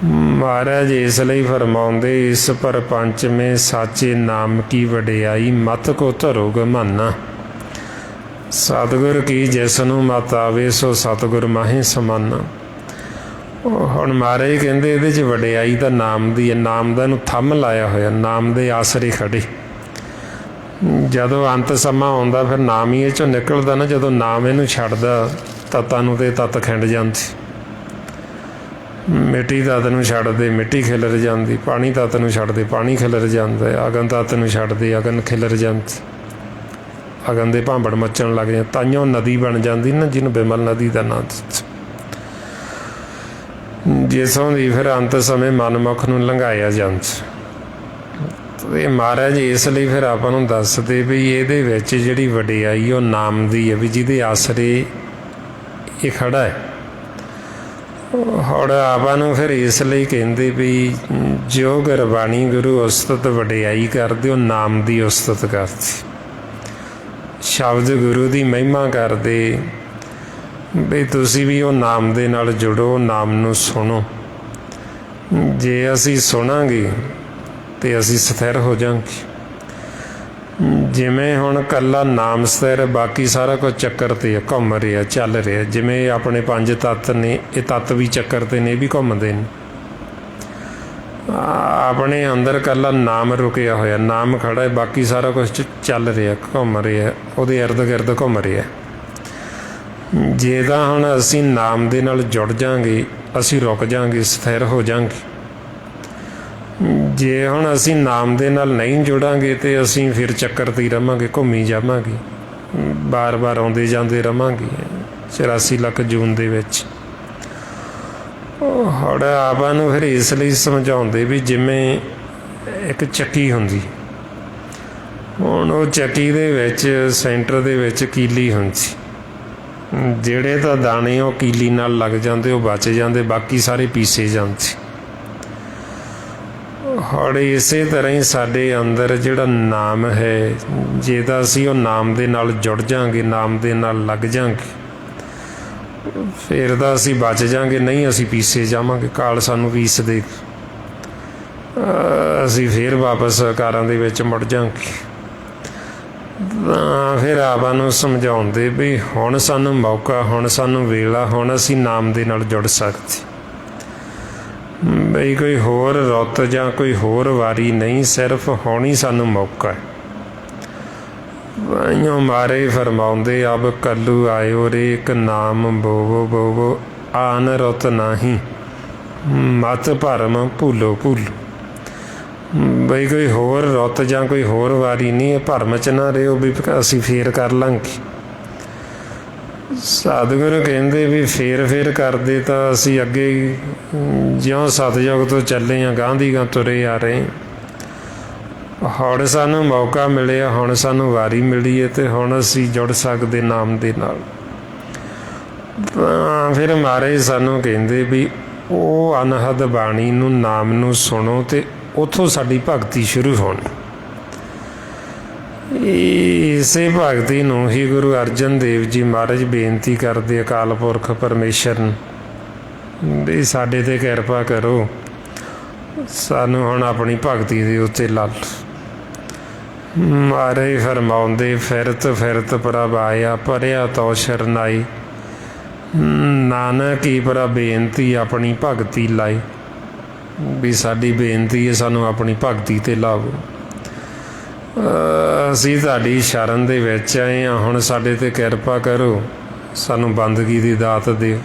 ਮਹਾਰਾਜ ਇਸ ਲਈ ਫਰਮਾਉਂਦੇ, ਇਸ ਪ੍ਰਪੰਚ ਮੇਂ ਸਾਚੇ ਨਾਮ ਕੀ ਵਡਿਆਈ, ਮਤ ਕੋ ਧਰੋ ਗਮਾਨਾ, ਸਤਿਗੁਰ ਕੀ ਜਿਸ ਨੂੰ ਮਤ ਆਵੇ, ਸੋ ਸਤਿਗੁਰ ਮਾਹੇ ਸਮਾਨਾ। ਹੁਣ ਮਹਾਰਾਜ ਕਹਿੰਦੇ ਇਹਦੇ 'ਚ ਵਡਿਆਈ ਤਾਂ ਨਾਮ ਦੀ ਹੈ, ਨਾਮ ਦਾ ਇਹਨੂੰ ਥੰਮ ਲਾਇਆ ਹੋਇਆ, ਨਾਮ ਦੇ ਆਸਰੇ ਖੜੇ। ਜਦੋਂ ਅੰਤ ਸਮਾਂ ਆਉਂਦਾ ਫਿਰ ਨਾਮ ਹੀ ਇਹ 'ਚੋਂ ਨਿਕਲਦਾ ਨਾ। ਜਦੋਂ ਨਾਮ ਇਹਨੂੰ ਛੱਡਦਾ, ਤੱਤਾਂ ਨੂੰ ਤੇ ਤੱਤ ਖਿੰਡ ਜਾਂਦੇ। ਮਿੱਟੀ ਤੱਤ ਨੂੰ ਛੱਡਦੇ, ਮਿੱਟੀ ਖਿਲਰ ਜਾਂਦੀ। ਪਾਣੀ ਤੱਤ ਨੂੰ ਛੱਡਦੇ, ਪਾਣੀ ਖਿਲਰ ਜਾਂਦਾ। ਅਗਨ ਤੱਤ ਨੂੰ ਛੱਡਦੇ, ਅਗਨ ਖਿਲਰ ਜਾਂਦੀ। ਅਗਨ ਦੇ ਭਾਂਬੜ ਮੱਚਣ ਲੱਗ ਜਾਂਦੇ, ਤਾਈਓ ਨਦੀ ਬਣ ਜਾਂਦੀ ਨਾ, ਜਿਹਨੂੰ ਬਿਮਲ ਨਦੀ ਦਾ ਨਾਂ ਦਿੱਤਾ। ਜਿਸੋਂ ਦੀ ਫਿਰ ਅੰਤ ਸਮੇਂ ਮਨਮੁਖ ਨੂੰ ਲੰਘਾਇਆ ਜਾਂਦਾ। ਇਹ ਮਹਾਰਾਜ ਇਸ ਲਈ ਫਿਰ ਆਪਾਂ ਨੂੰ ਦੱਸਦੇ ਵੀ ਇਹਦੇ ਵਿੱਚ ਜਿਹੜੀ ਵਡਿਆਈ ਉਹ ਨਾਮ ਦੀ ਹੈ, ਵੀ ਜਿਹਦੇ ਆਸਰੇ ਇਹ ਖੜਾ ਹੈ। ਹੁਣ ਆਪਾਂ ਨੂੰ ਫਿਰ ਇਸ ਲਈ ਕਹਿੰਦੇ ਵੀ ਜੋ ਗੁਰਬਾਣੀ ਗੁਰੂ ਉਸਤਤ ਵਡਿਆਈ ਕਰਦੇ, ਉਹ ਨਾਮ ਦੀ ਉਸਤਤ ਕਰਦੇ। ਸ਼ਬਦ ਗੁਰੂ ਦੀ ਮਹਿਮਾ ਕਰਦੇ ਵੀ ਤੁਸੀਂ ਵੀ ਉਹ ਨਾਮ ਦੇ ਨਾਲ ਜੁੜੋ, ਨਾਮ ਨੂੰ ਸੁਣੋ। ਜੇ ਅਸੀਂ ਸੁਣਾਂਗੇ ਤੇ ਅਸੀਂ ਸਥਿਰ ਹੋ ਜਾਵਾਂਗੇ। ਜਿਵੇਂ ਹੁਣ ਇਕੱਲਾ ਨਾਮ ਸਥਿਰ, ਬਾਕੀ ਸਾਰਾ ਕੁਝ ਚੱਕਰ 'ਤੇ ਘੁੰਮ ਰਿਹਾ, ਚੱਲ ਰਿਹਾ। ਜਿਵੇਂ ਆਪਣੇ ਪੰਜ ਤੱਤ ਨੇ, ਇਹ ਤੱਤ ਵੀ ਚੱਕਰ 'ਤੇ ਨੇ, ਇਹ ਵੀ ਘੁੰਮਦੇ ਨੇ। ਆਪਣੇ ਅੰਦਰ ਇਕੱਲਾ ਨਾਮ ਰੁਕਿਆ ਹੋਇਆ, ਨਾਮ ਖੜਾ ਹੈ, ਬਾਕੀ ਸਾਰਾ ਕੁਝ ਚੱਲ ਰਿਹਾ, ਘੁੰਮ ਰਿਹਾ, ਉਹਦੇ ਇਰਦ ਗਿਰਦ ਘੁੰਮ ਰਿਹਾ। ਜੇ ਤਾਂ ਹੁਣ ਅਸੀਂ ਨਾਮ ਦੇ ਨਾਲ ਜੁੜ ਜਾਵਾਂਗੇ, ਅਸੀਂ ਰੁਕ ਜਾਵਾਂਗੇ, ਸਥਿਰ ਹੋ ਜਾਵਾਂਗੇ। ਜੇ ਹੁਣ ਅਸੀਂ ਨਾਮ ਦੇ ਨਾਲ ਨਹੀਂ ਜੁੜਾਂਗੇ ਤੇ ਅਸੀਂ ਫਿਰ ਚੱਕਰ 'ਤੇ ਹੀ ਰਹਾਂਗੇ, ਘੁੰਮੀ ਜਾਵਾਂਗੇ, ਬਾਰ-ਬਾਰ ਆਉਂਦੇ ਜਾਂਦੇ ਰਹਾਂਗੇ 84 ਲੱਖ ਜੂਨ ਦੇ ਵਿੱਚ। ਹੁਣ ਆਪਾਂ ਨੂੰ ਫਿਰ ਇਸ ਲਈ ਸਮਝਾਉਂਦੇ ਵੀ ਜਿਵੇਂ ਇੱਕ ਚੱਕੀ ਹੁੰਦੀ, ਹੁਣ ਉਹ ਚੱਕੀ ਦੇ ਵਿੱਚ ਸੈਂਟਰ ਦੇ ਵਿੱਚ ਕੀਲੀ ਹੁੰਦੀ। ਜਿਹੜੇ ਤਾਂ ਦਾਣੇ ਉਹ ਕੀਲੀ ਨਾਲ ਲੱਗ ਜਾਂਦੇ, ਉਹ ਬਚ ਜਾਂਦੇ, ਬਾਕੀ ਸਾਰੇ ਪੀਸੇ ਜਾਂਦੇ। ਹੁਣ ਇਸੇ ਤਰ੍ਹਾਂ ਹੀ ਸਾਡੇ ਅੰਦਰ ਜਿਹੜਾ ਨਾਮ ਹੈ, ਜੇ ਤਾਂ ਅਸੀਂ ਉਹ ਨਾਮ ਦੇ ਨਾਲ ਜੁੜ ਜਾਵਾਂਗੇ, ਨਾਮ ਦੇ ਨਾਲ ਲੱਗ ਜਾਵਾਂਗੇ, ਫਿਰ ਤਾਂ ਅਸੀਂ ਬਚ ਜਾਵਾਂਗੇ। ਨਹੀਂ ਅਸੀਂ ਪੀਸੇ ਜਾਵਾਂਗੇ, ਕਾਲ ਸਾਨੂੰ ਪੀਸ ਦੇ, ਅਸੀਂ ਫਿਰ ਵਾਪਸ ਕਾਰਾਂ ਦੇ ਵਿੱਚ ਮੁੜ ਜਾਵਾਂਗੇ। ਤਾਂ ਫਿਰ ਆਪਾਂ ਨੂੰ ਸਮਝਾਉਂਦੇ ਵੀ ਹੁਣ ਸਾਨੂੰ ਮੌਕਾ, ਹੁਣ ਸਾਨੂੰ ਵੇਲਾ, ਹੁਣ ਅਸੀਂ ਨਾਮ ਦੇ ਨਾਲ ਜੁੜ ਸਕਦੇ। ਬਈ ਕੋਈ ਹੋਰ ਰੁੱਤ ਜਾਂ ਕੋਈ ਹੋਰ ਵਾਰੀ ਨਹੀਂ, ਸਿਰਫ ਹੁਣ ਹੀ ਸਾਨੂੰ ਮੌਕਾ ਹੈ। ਵਾਈਓ ਮਾਰੇ ਫਰਮਾਉਂਦੇ, ਅਬ ਕੱਲੂ ਆਇਓ ਰੇ, ਇੱਕ ਨਾਮ ਬੋਵੋ ਬੋਵੋ, ਆਨ ਰੁੱਤ ਨਾਹੀਂ, ਮਤ ਭਰਮ ਭੁੱਲੋ ਭੁੱਲੋ। ਬਈ ਕੋਈ ਹੋਰ ਰੁੱਤ ਜਾਂ ਕੋਈ ਹੋਰ ਵਾਰੀ ਨਹੀਂ, ਇਹ ਭਰਮ 'ਚ ਨਾ ਰਿਓ ਵੀ ਅਸੀਂ ਫੇਰ ਕਰ ਲਾਂਗੇ। ਸਤਿਗੁਰੂ ਕਹਿੰਦੇ ਵੀ ਫੇਰ ਕਰਦੇ ਤਾਂ ਅਸੀਂ ਅੱਗੇ ਜਿਉਂ ਸਤਿਯੁਗ ਤੋਂ ਚੱਲੇ ਹਾਂ, ਗਾਂਹ ਦੀ ਗਾਂਹ ਤੁਰੇ ਆ ਰਹੇ। ਹੁਣ ਸਾਨੂੰ ਮੌਕਾ ਮਿਲਿਆ, ਹੁਣ ਸਾਨੂੰ ਵਾਰੀ ਮਿਲੀ ਹੈ ਅਤੇ ਹੁਣ ਅਸੀਂ ਜੁੜ ਸਕਦੇ ਨਾਮ ਦੇ ਨਾਲ। ਤਾਂ ਫਿਰ ਮਹਾਰਾਜ ਸਾਨੂੰ ਕਹਿੰਦੇ ਵੀ ਉਹ ਅਨਹਦ ਬਾਣੀ ਨੂੰ, ਨਾਮ ਨੂੰ ਸੁਣੋ ਅਤੇ ਉੱਥੋਂ ਸਾਡੀ ਭਗਤੀ ਸ਼ੁਰੂ ਹੋਣੀ। ਇਸੇ ਭਗਤੀ ਨੂੰ ਹੀ ਗੁਰੂ ਅਰਜਨ ਦੇਵ ਜੀ ਮਹਾਰਾਜ ਬੇਨਤੀ ਕਰਦੇ ਅਕਾਲ ਪੁਰਖ ਪਰਮੇਸ਼ਰ ਨੂੰ ਵੀ ਸਾਡੇ 'ਤੇ ਕਿਰਪਾ ਕਰੋ, ਸਾਨੂੰ ਹੁਣ ਆਪਣੀ ਭਗਤੀ ਦੇ ਉੱਤੇ ਲਾ ਲਓ। ਮਹਾਰਾਜ ਫਰਮਾਉਂਦੇ ਫਿਰਤ ਫਿਰਤ ਪ੍ਰਭ ਆਇਆ, ਭਰਿਆ ਤੋ ਸ਼ਰਨਾਈ, ਨਾਨਕ ਹੀ ਪ੍ਰਭ ਬੇਨਤੀ ਆਪਣੀ ਭਗਤੀ ਲਾਈ। ਵੀ ਸਾਡੀ ਬੇਨਤੀ ਹੈ ਸਾਨੂੰ ਆਪਣੀ ਭਗਤੀ 'ਤੇ ਲਾਵੋ। ਅਸੀਂ ਤੁਹਾਡੀ ਸ਼ਰਨ ਦੇ ਵਿੱਚ ਆਏ ਹਾਂ, ਹੁਣ ਸਾਡੇ 'ਤੇ ਕਿਰਪਾ ਕਰੋ, ਸਾਨੂੰ ਬੰਦਗੀ ਦੀ ਦਾਤ ਦਿਓ,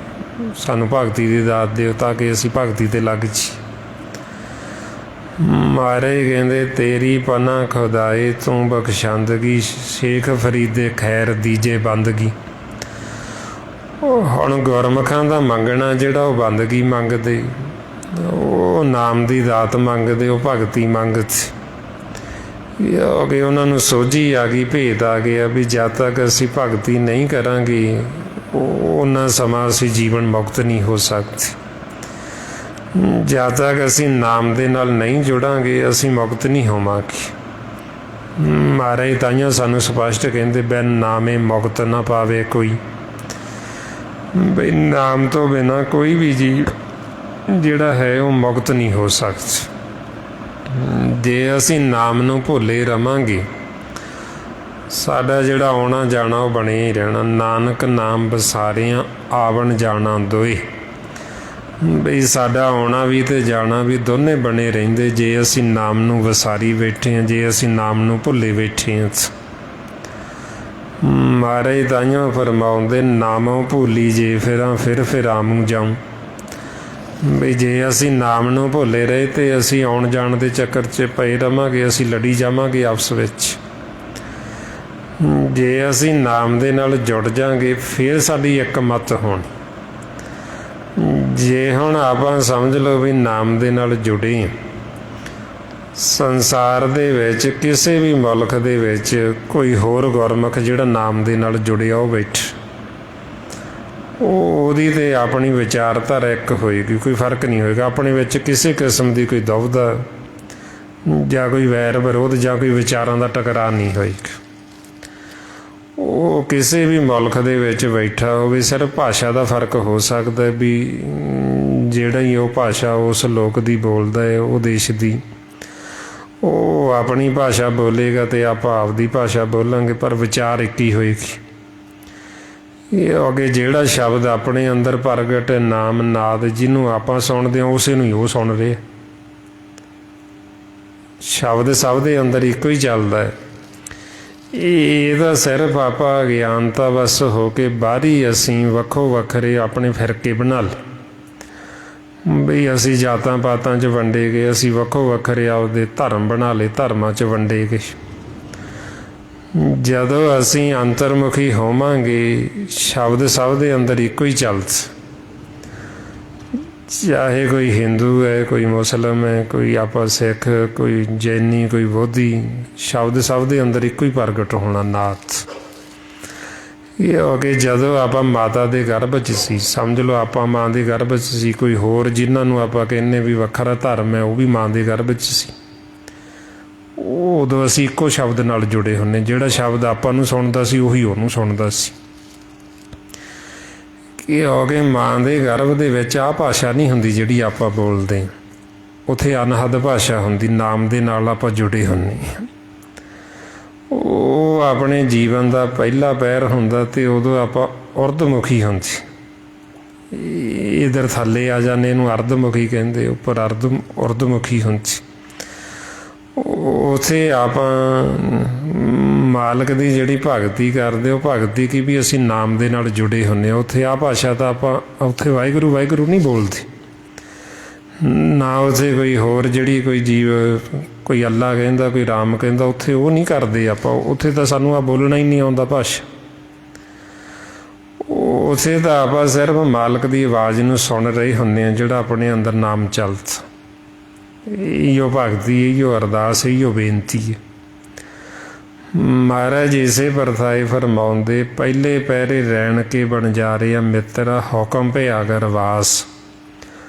ਸਾਨੂੰ ਭਗਤੀ ਦੀ ਦਾਤ ਦਿਓ ਤਾਂ ਕਿ ਅਸੀਂ ਭਗਤੀ 'ਤੇ ਲੱਗ ਜੀ। ਮਹਾਰਾਜ ਕਹਿੰਦੇ ਤੇਰੀ ਪਨਾ ਖੁਦਾਏ ਤੂੰ ਬਖਸ਼ੰਦਗੀ, ਸ਼ੇਖ ਫਰੀਦੇ ਖੈਰ ਦੀਜੇ ਬੰਦਗੀ। ਹੁਣ ਗੁਰਮੁਖਾਂ ਦਾ ਮੰਗਣਾ ਜਿਹੜਾ ਉਹ ਬੰਦਗੀ ਮੰਗਦੇ, ਉਹ ਨਾਮ ਦੀ ਦਾਤ ਮੰਗਦੇ, ਉਹ ਭਗਤੀ ਮੰਗਦੇ। ਕਿ ਉਹਨਾਂ ਨੂੰ ਸੋਝੀ ਆ ਗਈ, ਭੇਦ ਆ ਗਿਆ ਵੀ ਜਦ ਤੱਕ ਅਸੀਂ ਭਗਤੀ ਨਹੀਂ ਕਰਾਂਗੇ ਉਹਨਾਂ ਸਮਾਂ ਅਸੀਂ ਜੀਵਨ ਮੁਕਤ ਨਹੀਂ ਹੋ ਸਕਦੇ। ਜਦ ਤੱਕ ਅਸੀਂ ਨਾਮ ਦੇ ਨਾਲ ਨਹੀਂ ਜੁੜਾਂਗੇ ਅਸੀਂ ਮੁਕਤ ਨਹੀਂ ਹੋਵਾਂਗੇ। ਮਹਾਰਾਜ ਤਾਈਆਂ ਸਾਨੂੰ ਸਪਸ਼ਟ ਕਹਿੰਦੇ ਬਿਨ ਨਾਮੇ ਮੁਕਤ ਨਾ ਪਾਵੇ ਕੋਈ। ਬਈ ਨਾਮ ਤੋਂ ਬਿਨਾਂ ਕੋਈ ਵੀ ਜੀਵ ਜਿਹੜਾ ਹੈ ਉਹ ਮੁਕਤ ਨਹੀਂ ਹੋ ਸਕਦਾ। ਜੇ ਅਸੀਂ ਨਾਮ ਨੂੰ ਭੁੱਲੇ ਰਵਾਂਗੇ ਸਾਡਾ ਜਿਹੜਾ ਆਉਣਾ ਜਾਣਾ ਉਹ ਬਣਿਆ ਹੀ ਰਹਿਣਾ। ਨਾਨਕ ਨਾਮ ਵਸਾਰਿਆਂ ਆਵਣ ਜਾਣਾ ਦੋਏ। ਬਈ ਸਾਡਾ ਆਉਣਾ ਵੀ ਅਤੇ ਜਾਣਾ ਵੀ ਦੋਨੇ ਬਣੇ ਰਹਿੰਦੇ ਜੇ ਅਸੀਂ ਨਾਮ ਨੂੰ ਵਸਾਰੀ ਬੈਠੇ ਹਾਂ, ਜੇ ਅਸੀਂ ਨਾਮ ਨੂੰ ਭੁੱਲੇ ਬੈਠੇ ਹਾਂ। ਮਹਾਰਾਜ ਤਾਈਆਂ ਫਰਮਾਉਂਦੇ ਨਾਮੋਂ ਭੁੱਲੀ ਜੇ ਫਿਰ ਆਮੂ ਜਾਊਂ। ਬਈ ਜੇ ਅਸੀਂ ਨਾਮ ਨੂੰ ਭੁੱਲੇ ਰਹੇ ਅਤੇ ਅਸੀਂ ਆਉਣ ਜਾਣ ਦੇ ਚੱਕਰ 'ਚ ਪਏ ਰਹਾਂਗੇ, ਅਸੀਂ ਲੜੀ ਜਾਵਾਂਗੇ ਆਪਸ ਵਿੱਚ। ਜੇ ਅਸੀਂ ਨਾਮ ਦੇ ਨਾਲ ਜੁੜ ਜਾਵਾਂਗੇ ਫਿਰ ਸਾਡੀ ਇੱਕ ਮੱਤ ਹੋਣੀ। ਜੇ ਹੁਣ ਆਪਾਂ ਸਮਝ ਲਓ ਵੀ ਨਾਮ ਦੇ ਨਾਲ ਜੁੜੇ ਹਾਂ, ਸੰਸਾਰ ਦੇ ਵਿੱਚ ਕਿਸੇ ਵੀ ਮੁਲਕ ਦੇ ਵਿੱਚ ਕੋਈ ਹੋਰ ਗੁਰਮੁਖ ਜਿਹੜਾ ਨਾਮ ਦੇ ਨਾਲ ਜੁੜਿਆ ਉਹ ਬੈਠੇ, ਉਹਦੀ ਤਾਂ ਆਪਣੀ ਵਿਚਾਰਧਾਰਾ ਇੱਕ ਹੋਏਗੀ, ਕੋਈ ਫਰਕ ਨਹੀਂ ਹੋਏਗਾ। ਆਪਣੇ ਵਿੱਚ ਕਿਸੇ ਕਿਸਮ ਦੀ ਕੋਈ ਦੁਵਿਧਾ ਜਾਂ ਕੋਈ ਵੈਰ ਵਿਰੋਧ ਜਾਂ ਕੋਈ ਵਿਚਾਰਾਂ ਦਾ ਟਕਰਾਅ ਨਹੀਂ ਹੋਏਗਾ। ਉਹ ਕਿਸੇ ਵੀ ਮੁਲਕ ਦੇ ਵਿੱਚ ਬੈਠਾ ਹੋਵੇ, ਸਿਰਫ ਭਾਸ਼ਾ ਦਾ ਫਰਕ ਹੋ ਸਕਦਾ ਵੀ ਜਿਹੜਾ ਹੀ ਉਹ ਭਾਸ਼ਾ ਉਸ ਲੋਕ ਦੀ ਬੋਲਦਾ ਹੈ, ਉਹ ਦੇਸ਼ ਦੀ, ਉਹ ਆਪਣੀ ਭਾਸ਼ਾ ਬੋਲੇਗਾ ਅਤੇ ਆਪਾਂ ਆਪਦੀ ਭਾਸ਼ਾ ਬੋਲਾਂਗੇ, ਪਰ ਵਿਚਾਰ ਇੱਕ ਹੀ ਹੋਏਗੀ। ਇਹ ਅੱਗੇ ਜਿਹੜਾ ਸ਼ਬਦ ਆਪਣੇ ਅੰਦਰ ਪ੍ਰਗਟ ਨਾਮ ਨਾਦ ਜਿਹਨੂੰ ਆਪਾਂ ਸੁਣਦੇ ਹਾਂ ਉਸੇ ਨੂੰ ਹੀ ਉਹ ਸੁਣ ਰਹੇ। ਸ਼ਬਦ ਸਭ ਦੇ ਅੰਦਰ ਇੱਕੋ ਹੀ ਚੱਲਦਾ ਹੈ। ਇਹਦਾ ਸਿਰਫ ਆਪਾਂ ਅਗਿਆਨਤਾ ਬਸ ਹੋ ਕੇ ਬਾਹਰੀ ਅਸੀਂ ਵੱਖੋ ਵੱਖਰੇ ਆਪਣੇ ਫਿਰਕੇ ਬਣਾ ਲਏ। ਬਈ ਅਸੀਂ ਜਾਤਾਂ ਪਾਤਾਂ 'ਚ ਵੰਡੇ ਗਏ, ਅਸੀਂ ਵੱਖੋ ਵੱਖਰੇ ਆਪਦੇ ਧਰਮ ਬਣਾ ਲਏ, ਧਰਮਾਂ 'ਚ ਵੰਡੇ ਗਏ। ਜਦੋਂ ਅਸੀਂ ਅੰਤਰਮੁਖੀ ਹੋਵਾਂਗੇ ਸ਼ਬਦ ਸਭ ਦੇ ਅੰਦਰ ਇੱਕੋ ਹੀ ਚੱਲਦਾ। ਚਾਹੇ ਕੋਈ ਹਿੰਦੂ ਹੈ, ਕੋਈ ਮੁਸਲਿਮ ਹੈ, ਕੋਈ ਆਪਾਂ ਸਿੱਖ, ਕੋਈ ਜੈਨੀ, ਕੋਈ ਬੋਧੀ, ਸ਼ਬਦ ਸਭ ਦੇ ਅੰਦਰ ਇੱਕੋ ਹੀ ਪ੍ਰਗਟ ਹੋਣਾ ਨਾਥ। ਇਹ ਹੋ ਕੇ ਜਦੋਂ ਆਪਾਂ ਮਾਤਾ ਦੇ ਗਰਭ 'ਚ ਸੀ, ਸਮਝ ਲਓ ਆਪਾਂ ਮਾਂ ਦੇ ਗਰਭ 'ਚ ਸੀ, ਕੋਈ ਹੋਰ ਜਿਹਨਾਂ ਨੂੰ ਆਪਾਂ ਕਹਿੰਦੇ ਵੀ ਵੱਖਰਾ ਧਰਮ ਹੈ ਉਹ ਵੀ ਮਾਂ ਦੇ ਗਰਭ 'ਚ ਸੀ, ਉਦੋਂ ਅਸੀਂ ਇੱਕੋ ਸ਼ਬਦ ਨਾਲ ਜੁੜੇ ਹੁੰਦੇ। ਜਿਹੜਾ ਸ਼ਬਦ ਆਪਾਂ ਨੂੰ ਸੁਣਦਾ ਸੀ ਉਹੀ ਉਹਨੂੰ ਸੁਣਦਾ ਸੀ। ਇਹ ਹੋ ਗਏ ਮਾਂ ਦੇ ਗਰਭ ਦੇ ਵਿੱਚ ਆਹ ਭਾਸ਼ਾ ਨਹੀਂ ਹੁੰਦੀ ਜਿਹੜੀ ਆਪਾਂ ਬੋਲਦੇ ਹਾਂ, ਉੱਥੇ ਅਨਹਦ ਭਾਸ਼ਾ ਹੁੰਦੀ, ਨਾਮ ਦੇ ਨਾਲ ਆਪਾਂ ਜੁੜੇ ਹੁੰਦੇ ਹਾਂ। ਉਹ ਆਪਣੇ ਜੀਵਨ ਦਾ ਪਹਿਲਾ ਪਹਿਰ ਹੁੰਦਾ ਅਤੇ ਉਦੋਂ ਆਪਾਂ ਉਰਦਮੁਖੀ ਹੁੰਦੇ, ਇੱਧਰ ਥੱਲੇ ਆ ਜਾਂਦੇ, ਇਹਨੂੰ ਅਰਧਮੁਖੀ ਕਹਿੰਦੇ, ਉੱਪਰ ਉਰਦਮੁਖੀ ਹੁੰਦੀ। ਉੱਥੇ ਆਪਾਂ ਮਾਲਕ ਦੀ ਜਿਹੜੀ ਭਗਤੀ ਕਰਦੇ ਉਹ ਭਗਤੀ ਕੀ ਵੀ ਅਸੀਂ ਨਾਮ ਦੇ ਨਾਲ ਜੁੜੇ ਹੁੰਦੇ ਹਾਂ। ਉੱਥੇ ਆਹ ਭਾਸ਼ਾ ਤਾਂ ਆਪਾਂ ਉੱਥੇ ਵਾਹਿਗੁਰੂ ਵਾਹਿਗੁਰੂ ਨਹੀਂ ਬੋਲਦੇ, ਨਾ ਉੱਥੇ ਕੋਈ ਹੋਰ ਜਿਹੜੀ ਕੋਈ ਜੀਵ, ਕੋਈ ਅੱਲਾ ਕਹਿੰਦਾ, ਕੋਈ ਰਾਮ ਕਹਿੰਦਾ, ਉੱਥੇ ਉਹ ਨਹੀਂ ਕਰਦੇ ਆਪਾਂ। ਉੱਥੇ ਤਾਂ ਸਾਨੂੰ ਆਹ ਬੋਲਣਾ ਹੀ ਨਹੀਂ ਆਉਂਦਾ ਭਾਸ਼ਾ। ਉੱਥੇ ਤਾਂ ਆਪਾਂ ਸਿਰਫ ਮਾਲਕ ਦੀ ਆਵਾਜ਼ ਨੂੰ ਸੁਣ ਰਹੇ ਹੁੰਦੇ ਹਾਂ ਜਿਹੜਾ ਆਪਣੇ ਅੰਦਰ ਨਾਮ ਚੱਲਦਾ। इहो भगती, इहो अरदास, इहो बेनती है। महाराज इसे परथाए फरमाउंदे, पहले पैरे रैन के बन जा रहे मित्र, हुक्म पे आगर वास,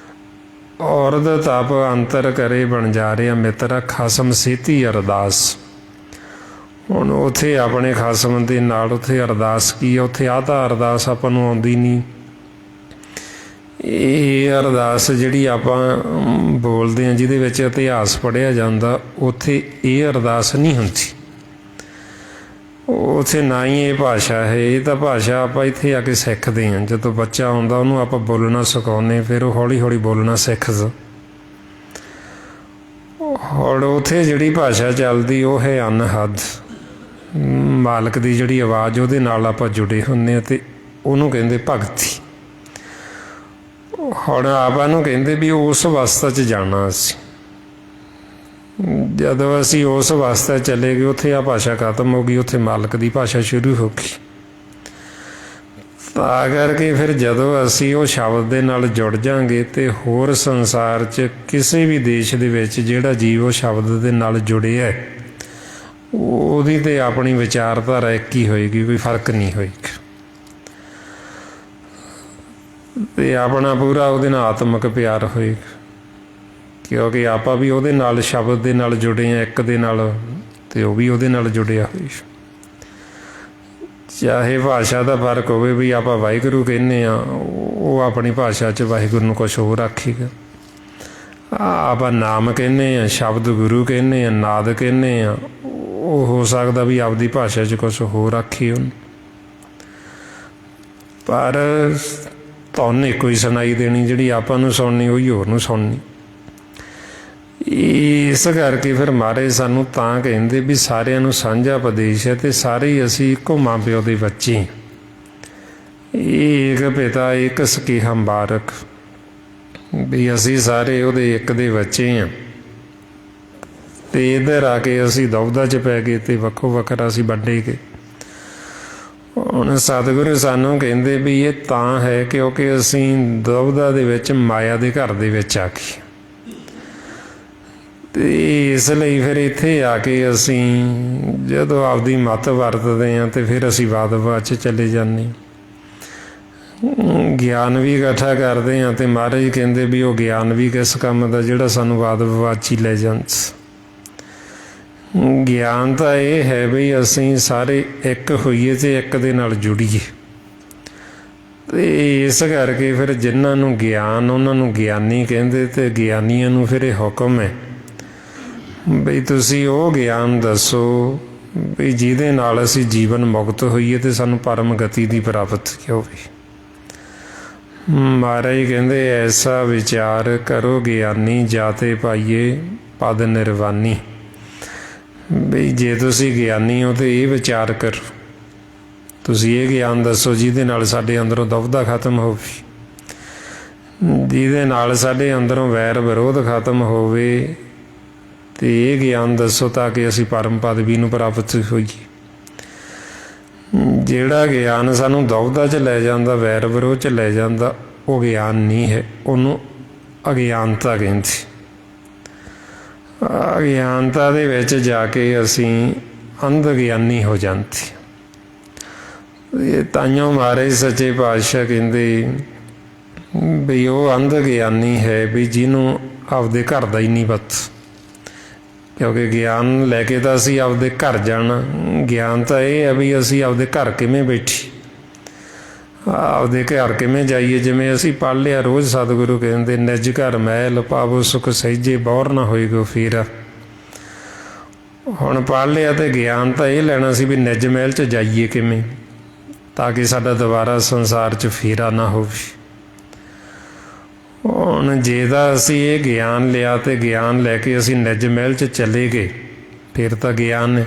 औरत तप अंतर करे बन जा रहे मित्र, खसम सेती अरदास। ਹੁਣ ਉੱਥੇ ਆਪਣੇ ਖਸਮ ਦੇ ਨਾਲ ਉੱਥੇ ਅਰਦਾਸ ਕੀ ਹੈ, ਉੱਥੇ ਆਹ ਤਾਂ ਅਰਦਾਸ ਆਪਾਂ ਨੂੰ ਆਉਂਦੀ ਨਹੀਂ। ਇਹ ਅਰਦਾਸ ਜਿਹੜੀ ਆਪਾਂ ਬੋਲਦੇ ਹਾਂ, ਜਿਹਦੇ ਵਿੱਚ ਇਤਿਹਾਸ ਪੜ੍ਹਿਆ ਜਾਂਦਾ, ਉੱਥੇ ਇਹ ਅਰਦਾਸ ਨਹੀਂ ਹੁੰਦੀ। ਉੱਥੇ ਨਾ ਹੀ ਇਹ ਭਾਸ਼ਾ ਹੈ। ਇਹ ਤਾਂ ਭਾਸ਼ਾ ਆਪਾਂ ਇੱਥੇ ਆ ਕੇ ਸਿੱਖਦੇ ਹਾਂ। ਜਦੋਂ ਬੱਚਾ ਆਉਂਦਾ ਉਹਨੂੰ ਆਪਾਂ ਬੋਲਣਾ ਸਿਖਾਉਂਦੇ, ਫਿਰ ਉਹ ਹੌਲੀ ਹੌਲੀ ਬੋਲਣਾ ਸਿੱਖਦਾ। ਹੁਣ ਉੱਥੇ ਜਿਹੜੀ ਭਾਸ਼ਾ ਚੱਲਦੀ ਉਹ ਹੈ ਅਨਹਦ। ਮਾਲਕ ਦੀ ਜਿਹੜੀ ਆਵਾਜ਼, ਉਹਦੇ ਨਾਲ ਆਪਾਂ ਜੁੜੇ ਹੁੰਦੇ ਹਾਂ ਅਤੇ ਉਹਨੂੰ ਕਹਿੰਦੇ ਭਗਤੀ। ਹੁਣ ਆਪਾਂ ਨੂੰ ਕਹਿੰਦੇ ਵੀ ਉਸ ਅਵਸਥਾ 'ਚ ਜਾਣਾ ਅਸੀਂ। ਜਦੋਂ ਅਸੀਂ ਉਸ ਅਵਸਥਾ ਚਲੇ ਗਏ, ਉੱਥੇ ਆਹ ਭਾਸ਼ਾ ਖਤਮ ਹੋ ਗਈ, ਉੱਥੇ ਮਾਲਕ ਦੀ ਭਾਸ਼ਾ ਸ਼ੁਰੂ ਹੋ ਗਈ। ਤਾਂ ਕਰਕੇ ਫਿਰ ਜਦੋਂ ਅਸੀਂ ਉਹ ਸ਼ਬਦ ਦੇ ਨਾਲ ਜੁੜ ਜਾਵਾਂਗੇ ਅਤੇ ਹੋਰ ਸੰਸਾਰ 'ਚ ਕਿਸੇ ਵੀ ਦੇਸ਼ ਦੇ ਵਿੱਚ ਜਿਹੜਾ ਜੀਵ ਉਹ ਸ਼ਬਦ ਦੇ ਨਾਲ ਜੁੜਿਆ, ਉਹਦੀ ਤਾਂ ਆਪਣੀ ਵਿਚਾਰਧਾਰਾ ਇੱਕ ਹੀ ਹੋਏਗੀ, ਕੋਈ ਫਰਕ ਨਹੀਂ ਹੋਏਗਾ। ਅਤੇ ਆਪਣਾ ਪੂਰਾ ਉਹਦੇ ਨਾਲ ਆਤਮਿਕ ਪਿਆਰ ਹੋਏਗਾ, ਕਿਉਂਕਿ ਆਪਾਂ ਵੀ ਉਹਦੇ ਨਾਲ ਸ਼ਬਦ ਦੇ ਨਾਲ ਜੁੜੇ ਹਾਂ ਇੱਕ ਦੇ ਨਾਲ, ਅਤੇ ਉਹ ਵੀ ਉਹਦੇ ਨਾਲ ਜੁੜਿਆ ਹੋਏਗਾ। ਚਾਹੇ ਭਾਸ਼ਾ ਦਾ ਫਰਕ ਹੋਵੇ, ਵੀ ਆਪਾਂ ਵਾਹਿਗੁਰੂ ਕਹਿੰਦੇ ਹਾਂ, ਉਹ ਆਪਣੀ ਭਾਸ਼ਾ 'ਚ ਵਾਹਿਗੁਰੂ ਨੂੰ ਕੁਛ ਹੋਰ ਆਖੇਗਾ। ਆਪਾਂ ਨਾਮ ਕਹਿੰਦੇ ਹਾਂ, ਸ਼ਬਦ ਗੁਰੂ ਕਹਿੰਦੇ ਹਾਂ, ਨਾਦ ਕਹਿੰਦੇ ਹਾਂ, ਉਹ ਹੋ ਸਕਦਾ ਵੀ ਆਪਦੀ ਭਾਸ਼ਾ 'ਚ ਕੁਛ ਹੋਰ ਆਖੇ ਉਹਨੂੰ, ਪਰ ਤੁਹਾਨੂੰ ਇੱਕੋ ਹੀ ਸੁਣਾਈ ਦੇਣੀ। ਜਿਹੜੀ ਆਪਾਂ ਨੂੰ ਸੁਣਨੀ ਉਹੀ ਹੋਰ ਨੂੰ ਸੁਣਨੀ। ਇਸ ਕਰਕੇ ਫਿਰ ਮਹਾਰਾਜ ਸਾਨੂੰ ਤਾਂ ਕਹਿੰਦੇ ਵੀ ਸਾਰਿਆਂ ਨੂੰ ਸਾਂਝਾ ਉਪਦੇਸ਼ ਹੈ ਅਤੇ ਸਾਰੇ ਹੀ ਅਸੀਂ ਇੱਕੋ ਮਾਂ ਪਿਓ ਦੇ ਬੱਚੇ। ਏਕ ਪਿਤਾ ਏਕ ਸਕੀਹਾ ਬਾਰਕ, ਵੀ ਅਸੀਂ ਸਾਰੇ ਉਹਦੇ ਇੱਕ ਦੇ ਬੱਚੇ ਹਾਂ। ਅਤੇ ਇੱਧਰ ਆ ਕੇ ਅਸੀਂ ਦੁਵਿਧਾ 'ਚ ਪੈ ਗਏ ਅਤੇ ਵੱਖੋ ਵੱਖਰਾ ਅਸੀਂ ਵੰਡੇ ਗਏ। ਹੁਣ ਸਤਿਗੁਰੂ ਸਾਨੂੰ ਕਹਿੰਦੇ ਵੀ ਇਹ ਤਾਂ ਹੈ ਕਿਉਂਕਿ ਅਸੀਂ ਦੁਵਿਧਾ ਦੇ ਵਿੱਚ ਮਾਇਆ ਦੇ ਘਰ ਦੇ ਵਿੱਚ ਆ ਗਏ, ਅਤੇ ਇਸ ਲਈ ਫਿਰ ਇੱਥੇ ਆ ਕੇ ਅਸੀਂ ਜਦੋਂ ਆਪਦੀ ਮੱਤ ਵਰਤਦੇ ਹਾਂ ਅਤੇ ਫਿਰ ਅਸੀਂ ਵਾਦ ਵਿਵਾਦ 'ਚ ਚਲੇ ਜਾਂਦੇ। ਗਿਆਨ ਵੀ ਇਕੱਠਾ ਕਰਦੇ ਹਾਂ ਅਤੇ ਮਹਾਰਾਜ ਕਹਿੰਦੇ ਵੀ ਉਹ ਗਿਆਨ ਵੀ ਕਿਸ ਕੰਮ ਦਾ ਜਿਹੜਾ ਸਾਨੂੰ ਵਾਦ ਵਿਵਾਦ 'ਚ ਹੀ ਲੈ ਜਾਂਦਾ। ਗਿਆਨ ਤਾਂ ਇਹ ਹੈ ਵੀ ਅਸੀਂ ਸਾਰੇ ਇੱਕ ਹੋਈਏ ਅਤੇ ਇੱਕ ਦੇ ਨਾਲ ਜੁੜੀਏ। ਅਤੇ ਇਸ ਕਰਕੇ ਫਿਰ ਜਿਨ੍ਹਾਂ ਨੂੰ ਗਿਆਨ, ਉਹਨਾਂ ਨੂੰ ਗਿਆਨੀ ਕਹਿੰਦੇ, ਅਤੇ ਗਿਆਨੀਆਂ ਨੂੰ ਫਿਰ ਇਹ ਹੁਕਮ ਹੈ ਬਈ ਤੁਸੀਂ ਉਹ ਗਿਆਨ ਦੱਸੋ ਵੀ ਜਿਹਦੇ ਨਾਲ ਅਸੀਂ ਜੀਵਨ ਮੁਕਤ ਹੋਈਏ ਅਤੇ ਸਾਨੂੰ ਪਰਮ ਗਤੀ ਦੀ ਪ੍ਰਾਪਤੀ ਹੋਵੇ। ਮਹਾਰਾਜ ਕਹਿੰਦੇ ਐਸਾ ਵਿਚਾਰ ਕਰੋ ਗਿਆਨੀ, ਜਾਤੇ ਪਾਈਏ ਪਦ ਨਿਰਵਾਨੀ। ਬਈ ਜੇ ਤੁਸੀਂ ਗਿਆਨੀ ਹੋ ਤਾਂ ਇਹ ਵਿਚਾਰ ਕਰੋ, ਤੁਸੀਂ ਇਹ ਗਿਆਨ ਦੱਸੋ ਜਿਹਦੇ ਨਾਲ ਸਾਡੇ ਅੰਦਰੋਂ ਦੁਵਿਧਾ ਖਤਮ ਹੋਵੇ, ਜਿਹਦੇ ਨਾਲ ਸਾਡੇ ਅੰਦਰੋਂ ਵੈਰ ਵਿਰੋਧ ਖਤਮ ਹੋਵੇ, ਅਤੇ ਇਹ ਗਿਆਨ ਦੱਸੋ ਤਾਂ ਕਿ ਅਸੀਂ ਪਰਮ ਪਦਵੀ ਨੂੰ ਪ੍ਰਾਪਤ ਹੋਈਏ। ਜਿਹੜਾ ਗਿਆਨ ਸਾਨੂੰ ਦੁਵਿਧਾ 'ਚ ਲੈ ਜਾਂਦਾ, ਵੈਰ ਵਿਰੋਧ 'ਚ ਲੈ ਜਾਂਦਾ, ਉਹ ਗਿਆਨ ਨਹੀਂ ਹੈ, ਉਹਨੂੰ ਅਗਿਆਨਤਾ ਕਹਿੰਦੇ। ਅਗਿਆਨਤਾ ਦੇ ਵਿੱਚ ਜਾ ਕੇ ਅਸੀਂ ਅੰਧ ਗਿਆਨੀ ਹੋ ਜਾਂਦੇ। ਇਹ ਤਾਈਓ ਮਹਾਰਾਜ ਸੱਚੇ ਪਾਤਸ਼ਾਹ ਕਹਿੰਦੇ ਵੀ ਉਹ ਅੰਧ ਗਿਆਨੀ ਹੈ ਵੀ ਜਿਹਨੂੰ ਆਪਦੇ ਘਰ ਦਾ ਹੀ ਨਹੀਂ ਪਤਾ, ਕਿਉਂਕਿ ਗਿਆਨ ਲੈ ਕੇ ਤਾਂ ਅਸੀਂ ਆਪਦੇ ਘਰ ਜਾਣਾ। ਗਿਆਨ ਤਾਂ ਇਹ ਹੈ ਵੀ ਅਸੀਂ ਆਪਦੇ ਘਰ ਕਿਵੇਂ ਬੈਠੀ, ਆਪਦੇ ਘਰ ਕਿਵੇਂ ਜਾਈਏ। ਜਿਵੇਂ ਅਸੀਂ ਪੜ੍ਹ ਲਿਆ ਰੋਜ਼, ਸਤਿਗੁਰੂ ਕਹਿੰਦੇ ਨਿਜ ਘਰ ਮਹਿਲ ਪਾਵੋ ਸੁਖ ਸਹਿਜੇ, ਬੌਰ ਨਾ ਹੋਏਗੋ ਫੇਰਾ। ਹੁਣ ਪੜ੍ਹ ਲਿਆ ਅਤੇ ਗਿਆਨ ਤਾਂ ਇਹ ਲੈਣਾ ਸੀ ਵੀ ਨਿਜ ਮਹਿਲ 'ਚ ਜਾਈਏ ਕਿਵੇਂ, ਤਾਂ ਕਿ ਸਾਡਾ ਦੁਬਾਰਾ ਸੰਸਾਰ 'ਚ ਫੇਰਾ ਨਾ ਹੋਵੇ। ਹੁਣ ਜੇ ਤਾਂ ਅਸੀਂ ਇਹ ਗਿਆਨ ਲਿਆ ਅਤੇ ਗਿਆਨ ਲੈ ਕੇ ਅਸੀਂ ਨਿਜ ਮਹਿਲ 'ਚ ਚਲੇ ਗਏ, ਫਿਰ ਤਾਂ ਗਿਆਨ ਹੈ।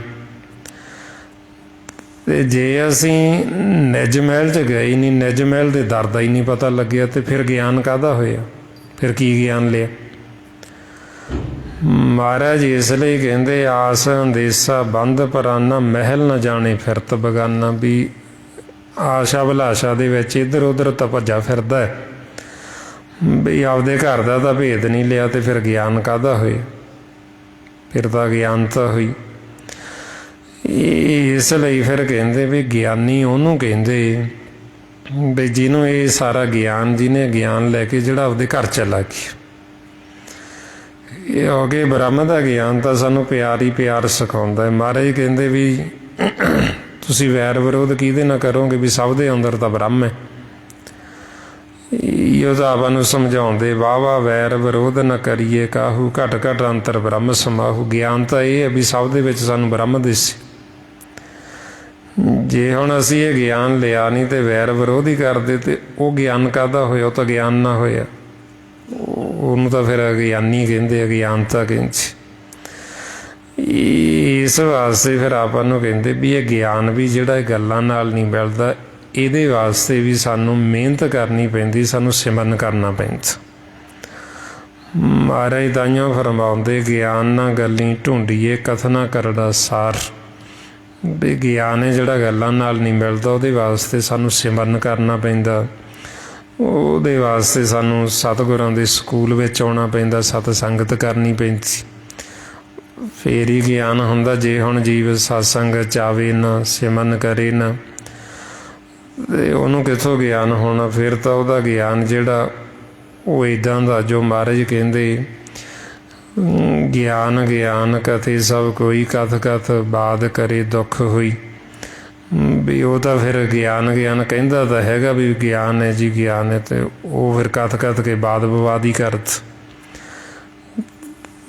ਅਤੇ ਜੇ ਅਸੀਂ ਨਿਜ ਮਹਿਲ 'ਚ ਗਏ ਹੀ ਨਹੀਂ, ਨਿਜ ਮਹਿਲ ਦੇ ਦਰ ਦਾ ਹੀ ਨਹੀਂ ਪਤਾ ਲੱਗਿਆ, ਅਤੇ ਫਿਰ ਗਿਆਨ ਕਾਹਦਾ ਹੋਇਆ, ਫਿਰ ਕੀ ਗਿਆਨ ਲਿਆ। ਮਹਾਰਾਜ ਇਸ ਲਈ ਕਹਿੰਦੇ ਆਸ ਅੰਦੇਸਾ ਬੰਦ ਪਰਾਨਾ, ਮਹਿਲ ਨਾ ਜਾਣੇ ਫਿਰਤ ਬਗਾਨਾ। ਵੀ ਆਸ਼ਾ ਅਭਿਲਾਸ਼ਾ ਦੇ ਵਿੱਚ ਇੱਧਰ ਉੱਧਰ ਤਾਂ ਭੱਜਾ ਫਿਰਦਾ ਹੈ, ਵੀ ਆਪਦੇ घर ਦਾ ਤਾਂ ਭੇਦ नहीं लिया तो फिर ज्ञान काहदा होए, फिर तो अज्ञानता हुई। इस लिए फिर कहते भी ज्ञानी उन्होंने कहते भी जिन्हों ये सारा ज्ञान, जिन्हें ज्ञान लैके जोड़ा आपदे घर चला गया। ये हो गए ब्रह्म का ज्ञान तो सानू प्यार ही प्यार सिखाता है। महाराज कहते भी तुसी वैर विरोध किहदे नाल करोगे, भी सब दे अंदर तो ब्रह्म है। यो तो आपू समझाते वाह वाह वैर विरोध न करिए काहू, घट घट अंतर ब्रह्म समाहू। ज्ञान तो यह है भी सब दे विच सानू ब्रह्म दिसे। जे हुण असीं ये ज्ञान लिया नहीं तो वैर विरोध ही करते तो वह ज्ञान काहदा होया, वो तो ज्ञान ना होया, उन्होंने तो फिर अज्ञानी कहते, अज्ञानता कहते। इस वास्ते फिर आपां नूं कहते भी ये ज्ञान भी जिहड़ा गल्लां नाल नहीं मिलदा, इहदे वास्ते भी सानू मेहनत करनी पैंदी, सानू सिमरन करना पैंदा। महाराज ताइयों फरमाउंदे ज्ञान ना गल्ली ढूंढीए कथना करड़ा सार। भी ज्ञान है जिहड़ा गल्लां नाल नहीं मिलदा, उहदे वास्ते सानू सिमरन करना पैंदा। उहदे वास्ते सानू सतगुरां दे स्कूल विच आउणा पैंदा, सत संगत करनी पैंदी, फिर ही ज्ञान हुंदा। जे हुण जीव सत्संग च आवे ना, सिमरन करे ना, ते उहनूं कित्थों ज्ञान होना। फिर तो उहदा ज्ञान जिहड़ा वो इदां दा जो महाराज कहंदे ज्ञान ज्ञान कथे सब कोई, कथ कथ बाद करे दुख होई। भी वो तो फिर ज्ञान ज्ञान कहंदा तो हैगा भी ज्ञान है जी ज्ञान है, तो वो फिर कथ कथ के बाद विवाद ही करत,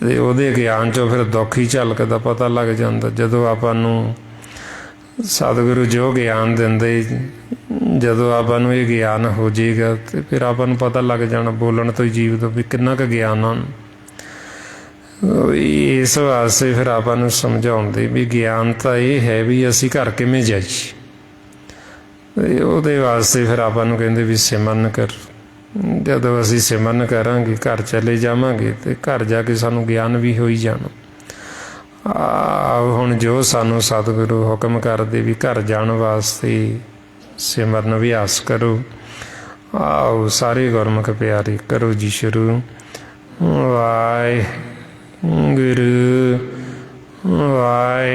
ते उहदे ज्ञान चों फिर दुख ही झलकदा पता लग जांदा। जदों आपां नूं सतगुरु जो ज्ञान दिंदे, जदों आपां नूं ये ज्ञान हो जाएगा तो फिर आपां नूं पता लग जाना बोलण तो जीव तो भी किन्ना क ज्ञान आ। इस वास्ते फिर आपां नूं समझाउंदे भी ज्ञान तो ये है भी असीं घर किवें जाईए, उहदे वास्ते फिर आपां नूं कहंदे भी सिमरन कर। जदों असीं सिमरन करांगे घर चले जावांगे तो घर जाके सानूं ज्ञान भी हो ही जाना। हुण जो सानूं सतगुरु हुक्म करदे भी घर जाण वास्ते सिमरन अभ्यास करो। आओ सारे गुरमुख प्यारे करो जी शुरू। वाहे गुरु वाहे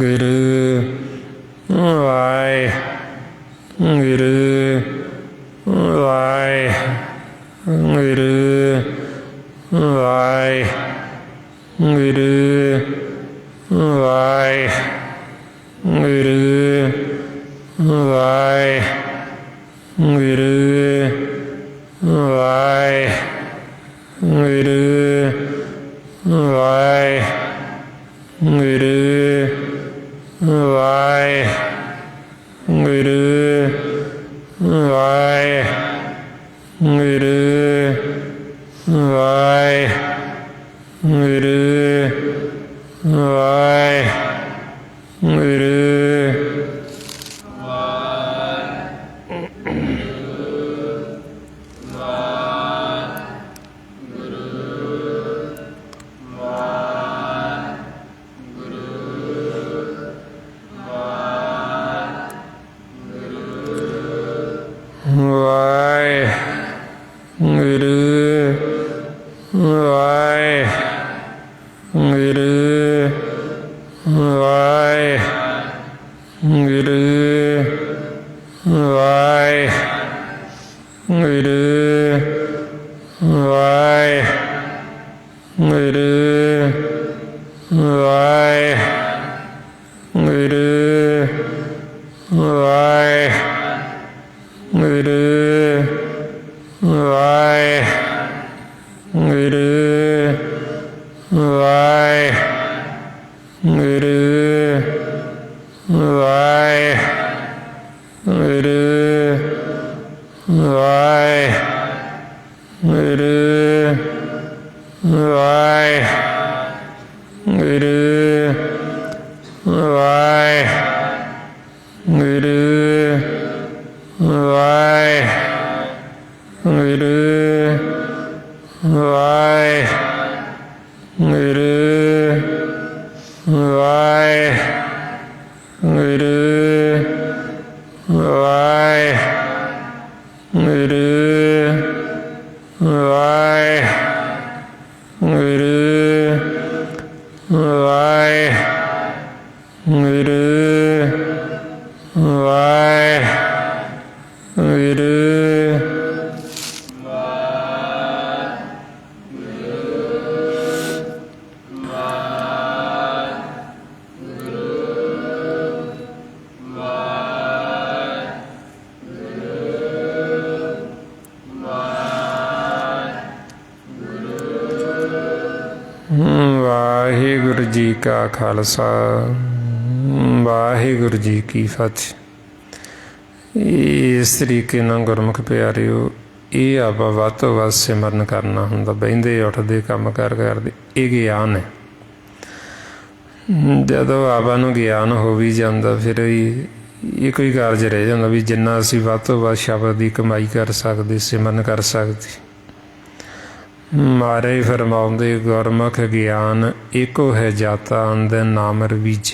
गुरु वाहे गुरु वाहे गुरु वाहे गुरु वाहे गुरु वाहे गुरु वाहे गुरु वाहे गुरु वाहे गुरु वाहे गुरु वाहे गुरु वाहे गुरु ਵਾਹਿਗੁਰੂ। ਵਾਹਿਗੁਰੂ ਜੀ ਕਾ ਖਾਲਸਾ, ਵਾਹਿਗੁਰੂ ਜੀ ਕੀ ਫਤਿਹ। ਇਸ ਤਰੀਕੇ ਨਾਲ ਗੁਰਮੁਖ ਪਿਆਰਿਓ, ਇਹ ਆਪਾਂ ਵੱਧ ਤੋਂ ਵੱਧ ਸਿਮਰਨ ਕਰਨਾ ਹੁੰਦਾ, ਬਹਿੰਦੇ ਉੱਠਦੇ ਕੰਮ ਕਾਰ ਕਰਦੇ। ਇਹ ਗਿਆਨ ਹੈ। ਜਦੋਂ ਆਪਾਂ ਨੂੰ ਗਿਆਨ ਹੋ ਵੀ ਜਾਂਦਾ, ਫਿਰ ਇਹ ਕੋਈ ਕਾਰਜ ਰਹਿ ਜਾਂਦਾ ਵੀ ਜਿੰਨਾ ਅਸੀਂ ਵੱਧ ਤੋਂ ਵੱਧ ਸ਼ਬਦ ਦੀ ਕਮਾਈ ਕਰ ਸਕਦੇ, ਸਿਮਰਨ ਕਰ ਸਕਦੇ। ਮਹਾਰਾਜ ਫਰਮਾਉਂਦੇ, ਗੁਰਮੁਖ ਗਿਆਨ ਇੱਕੋ ਹੈ ਜਾਤਾ ਅੰਦਰ ਨਾਮ ਰਵੀਜ।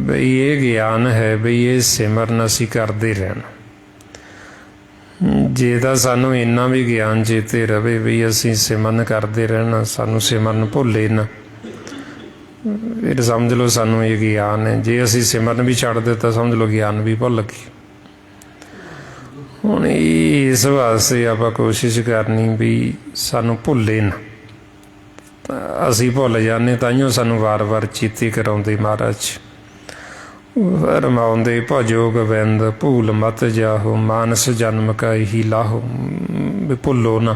ਬਈ ਇਹ ਗਿਆਨ ਹੈ ਬਈ ਇਹ ਸਿਮਰਨ ਅਸੀਂ ਕਰਦੇ ਰਹਿਣਾ। ਜੇ ਤਾਂ ਸਾਨੂੰ ਇੰਨਾ ਵੀ ਗਿਆਨ ਚੇਤੇ ਰਵੇ ਬਈ ਅਸੀਂ ਸਿਮਰਨ ਕਰਦੇ ਰਹਿਣਾ, ਸਾਨੂੰ ਸਿਮਰਨ ਭੁੱਲੇ ਨਾ, ਫਿਰ ਸਮਝ ਲਓ ਸਾਨੂੰ ਇਹ ਗਿਆਨ ਹੈ। ਜੇ ਅਸੀਂ ਸਿਮਰਨ ਵੀ ਛੱਡ ਦਿੱਤਾ, ਸਮਝ ਲਓ ਗਿਆਨ ਵੀ ਭੁੱਲ ਗਏ। ਹੁਣ ਇਸ ਵਾਸਤੇ ਆਪਾਂ ਕੋਸ਼ਿਸ਼ ਕਰਨੀ ਵੀ ਸਾਨੂੰ ਭੁੱਲੇ ਨਾ। ਅਸੀਂ ਭੁੱਲ ਜਾਂਦੇ, ਤਾਂਹੀਓ ਸਾਨੂੰ ਵਾਰ-ਵਾਰ ਚੇਤੇ ਕਰਾਉਂਦੇ ਮਹਾਰਾਜ। ਫਰਮਾਉਂਦੇ, ਭਜੋ ਗੋਬਿੰਦ ਭੂਲ ਮਤ ਜਾਹੋ, ਮਾਨਸ ਜਨਮ ਕਾ ਇਹੀ ਲਾਹੋ। ਵੀ ਭੁੱਲੋ ਨਾ,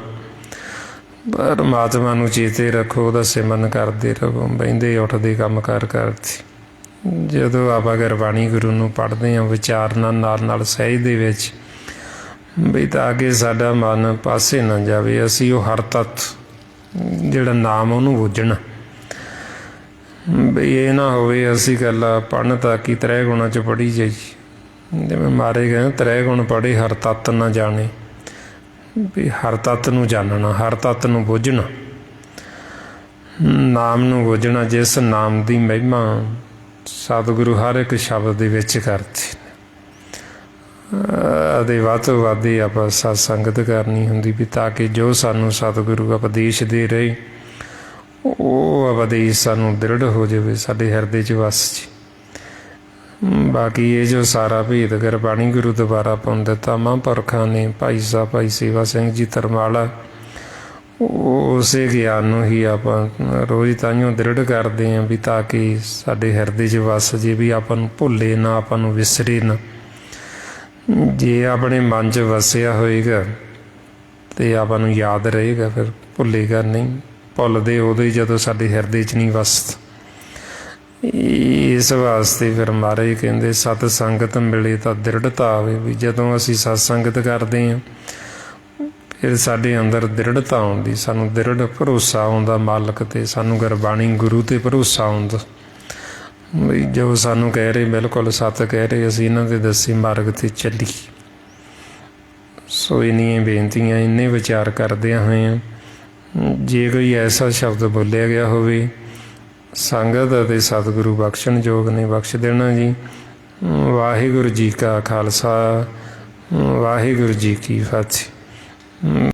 ਪਰਮਾਤਮਾ ਨੂੰ ਚੇਤੇ ਰੱਖੋ, ਉਹਦਾ ਸਿਮਰਨ ਕਰਦੇ ਰਹੋ, ਬਹਿੰਦੇ ਉੱਠਦੇ ਕੰਮ ਕਾਰ ਕਰਦੇ। ਜਦੋਂ ਆਪਾਂ ਗੁਰਬਾਣੀ ਗੁਰੂ ਨੂੰ ਪੜ੍ਹਦੇ ਹਾਂ ਵਿਚਾਰਨਾ ਨਾਲ ਸਹਿਜ ਦੇ ਵਿੱਚ, ਬਈ ਤਾਂ ਕਿ ਸਾਡਾ ਮਨ ਪਾਸੇ ਨਾ ਜਾਵੇ। ਅਸੀਂ ਉਹ ਹਰ ਤੱਤ ਜਿਹੜਾ ਨਾਮ ਉਹਨੂੰ ਬੁੱਝਣਾ। ਬਈ ਇਹ ਨਾ ਹੋਵੇ ਅਸੀਂ ਗੱਲ ਪੜ੍ਹਨ ਤਾਂ ਕਿ ਤ੍ਰੈ ਗੁਣਾਂ 'ਚ ਪੜ੍ਹੀ ਜਾਈਏ। ਜਿਵੇਂ ਮਾਰੇ ਗਏ, ਤ੍ਰੈ ਗੁਣ ਪੜ੍ਹੇ ਹਰ ਤੱਤ ਨਾ ਜਾਣੇ। ਵੀ ਹਰ ਤੱਤ ਨੂੰ ਜਾਣਨਾ, ਹਰ ਤੱਤ ਨੂੰ ਬੁੱਝਣਾ, ਨਾਮ ਨੂੰ ਬੁੱਝਣਾ, ਜਿਸ ਨਾਮ ਦੀ ਮਹਿਮਾ ਸਤਿਗੁਰੂ ਹਰ ਇੱਕ ਸ਼ਬਦ ਦੇ ਵਿੱਚ ਕਰਦੇ। ਅਤੇ ਵੱਧ ਤੋਂ ਵੱਧ ਆਪਾਂ ਸਤ ਸੰਗਤ ਕਰਨੀ ਹੁੰਦੀ ਵੀ ਤਾਂ ਕਿ ਜੋ ਸਾਨੂੰ ਸਤਿਗੁਰੂ ਉਪਦੇਸ਼ ਦੇ ਰਹੇ, ਉਹ ਉਪਦੇਸ਼ ਸਾਨੂੰ ਦ੍ਰਿੜ ਹੋ ਜਾਵੇ, ਸਾਡੇ ਹਿਰਦੇ 'ਚ ਵਸ ਜੀ। ਬਾਕੀ ਇਹ ਜੋ ਸਾਰਾ ਭੇਦ ਗੁਰਬਾਣੀ ਗੁਰੂ ਦੁਆਰਾ ਪਾਉਣ ਦਿੱਤਾ ਮਹਾਂਪੁਰਖਾਂ ਨੇ, ਭਾਈ ਸਾਹਿਬ ਭਾਈ ਸੇਵਾ ਸਿੰਘ ਜੀ ਧਰਮਾਲਾ, ਉਸੇ ਗਿਆਨ ਨੂੰ ਹੀ ਆਪਾਂ ਰੋਜ਼ ਤਾਂਹੀਓ ਦ੍ਰਿੜ ਕਰਦੇ ਹਾਂ ਵੀ ਤਾਂ ਕਿ ਸਾਡੇ ਹਿਰਦੇ 'ਚ ਵਸ ਜੇ, ਵੀ ਆਪਾਂ ਨੂੰ ਭੁੱਲੇ ਨਾ, ਆਪਾਂ ਨੂੰ ਵਿਸਰੇ ਨਾ। ਜੇ ਆਪਣੇ ਮਨ 'ਚ ਵਸਿਆ ਹੋਏਗਾ ਅਤੇ ਆਪਾਂ ਨੂੰ ਯਾਦ ਰਹੇਗਾ, ਫਿਰ ਭੁੱਲੇਗਾ ਨਹੀਂ। ਭੁੱਲਦੇ ਉਦੋਂ ਹੀ ਜਦੋਂ ਸਾਡੇ ਹਿਰਦੇ 'ਚ ਨਹੀਂ ਵਸਦਾ। ਇਸ ਵਾਸਤੇ ਫਿਰ ਮਹਾਰਾਜ ਕਹਿੰਦੇ, ਸਤ ਸੰਗਤ ਮਿਲੇ ਤਾਂ ਦ੍ਰਿੜਤਾ ਆਵੇ। ਵੀ ਜਦੋਂ ਅਸੀਂ ਸਤ ਸੰਗਤ ਕਰਦੇ ਹਾਂ, ਫਿਰ ਸਾਡੇ ਅੰਦਰ ਦ੍ਰਿੜਤਾ ਆਉਂਦੀ, ਸਾਨੂੰ ਦ੍ਰਿੜ ਭਰੋਸਾ ਆਉਂਦਾ ਮਾਲਕ 'ਤੇ, ਸਾਨੂੰ ਗੁਰਬਾਣੀ ਗੁਰੂ 'ਤੇ ਭਰੋਸਾ ਆਉਂਦਾ। ਵੀ ਜੋ ਸਾਨੂੰ ਕਹਿ ਰਹੇ ਬਿਲਕੁਲ ਸੱਤ ਕਹਿ ਰਹੇ, ਅਸੀਂ ਇਹਨਾਂ ਦੇ ਦੱਸੇ ਮਾਰਗ 'ਤੇ ਚੱਲੀ। ਸੋ ਇੰਨੀਆਂ ਬੇਨਤੀਆਂ, ਇੰਨੇ ਵਿਚਾਰ ਕਰਦਿਆਂ ਹੋਇਆਂ, ਜੇ ਕੋਈ ਐਸਾ ਸ਼ਬਦ ਬੋਲਿਆ ਗਿਆ ਹੋਵੇ, ਸੰਗਤ ਅਤੇ ਸਤਿਗੁਰੂ ਬਖਸ਼ਣ ਯੋਗ ਨੇ, ਬਖਸ਼ ਦੇਣਾ ਜੀ। ਵਾਹਿਗੁਰੂ ਜੀ ਕਾ ਖਾਲਸਾ, ਵਾਹਿਗੁਰੂ ਜੀ ਕੀ ਫਤਿਹ।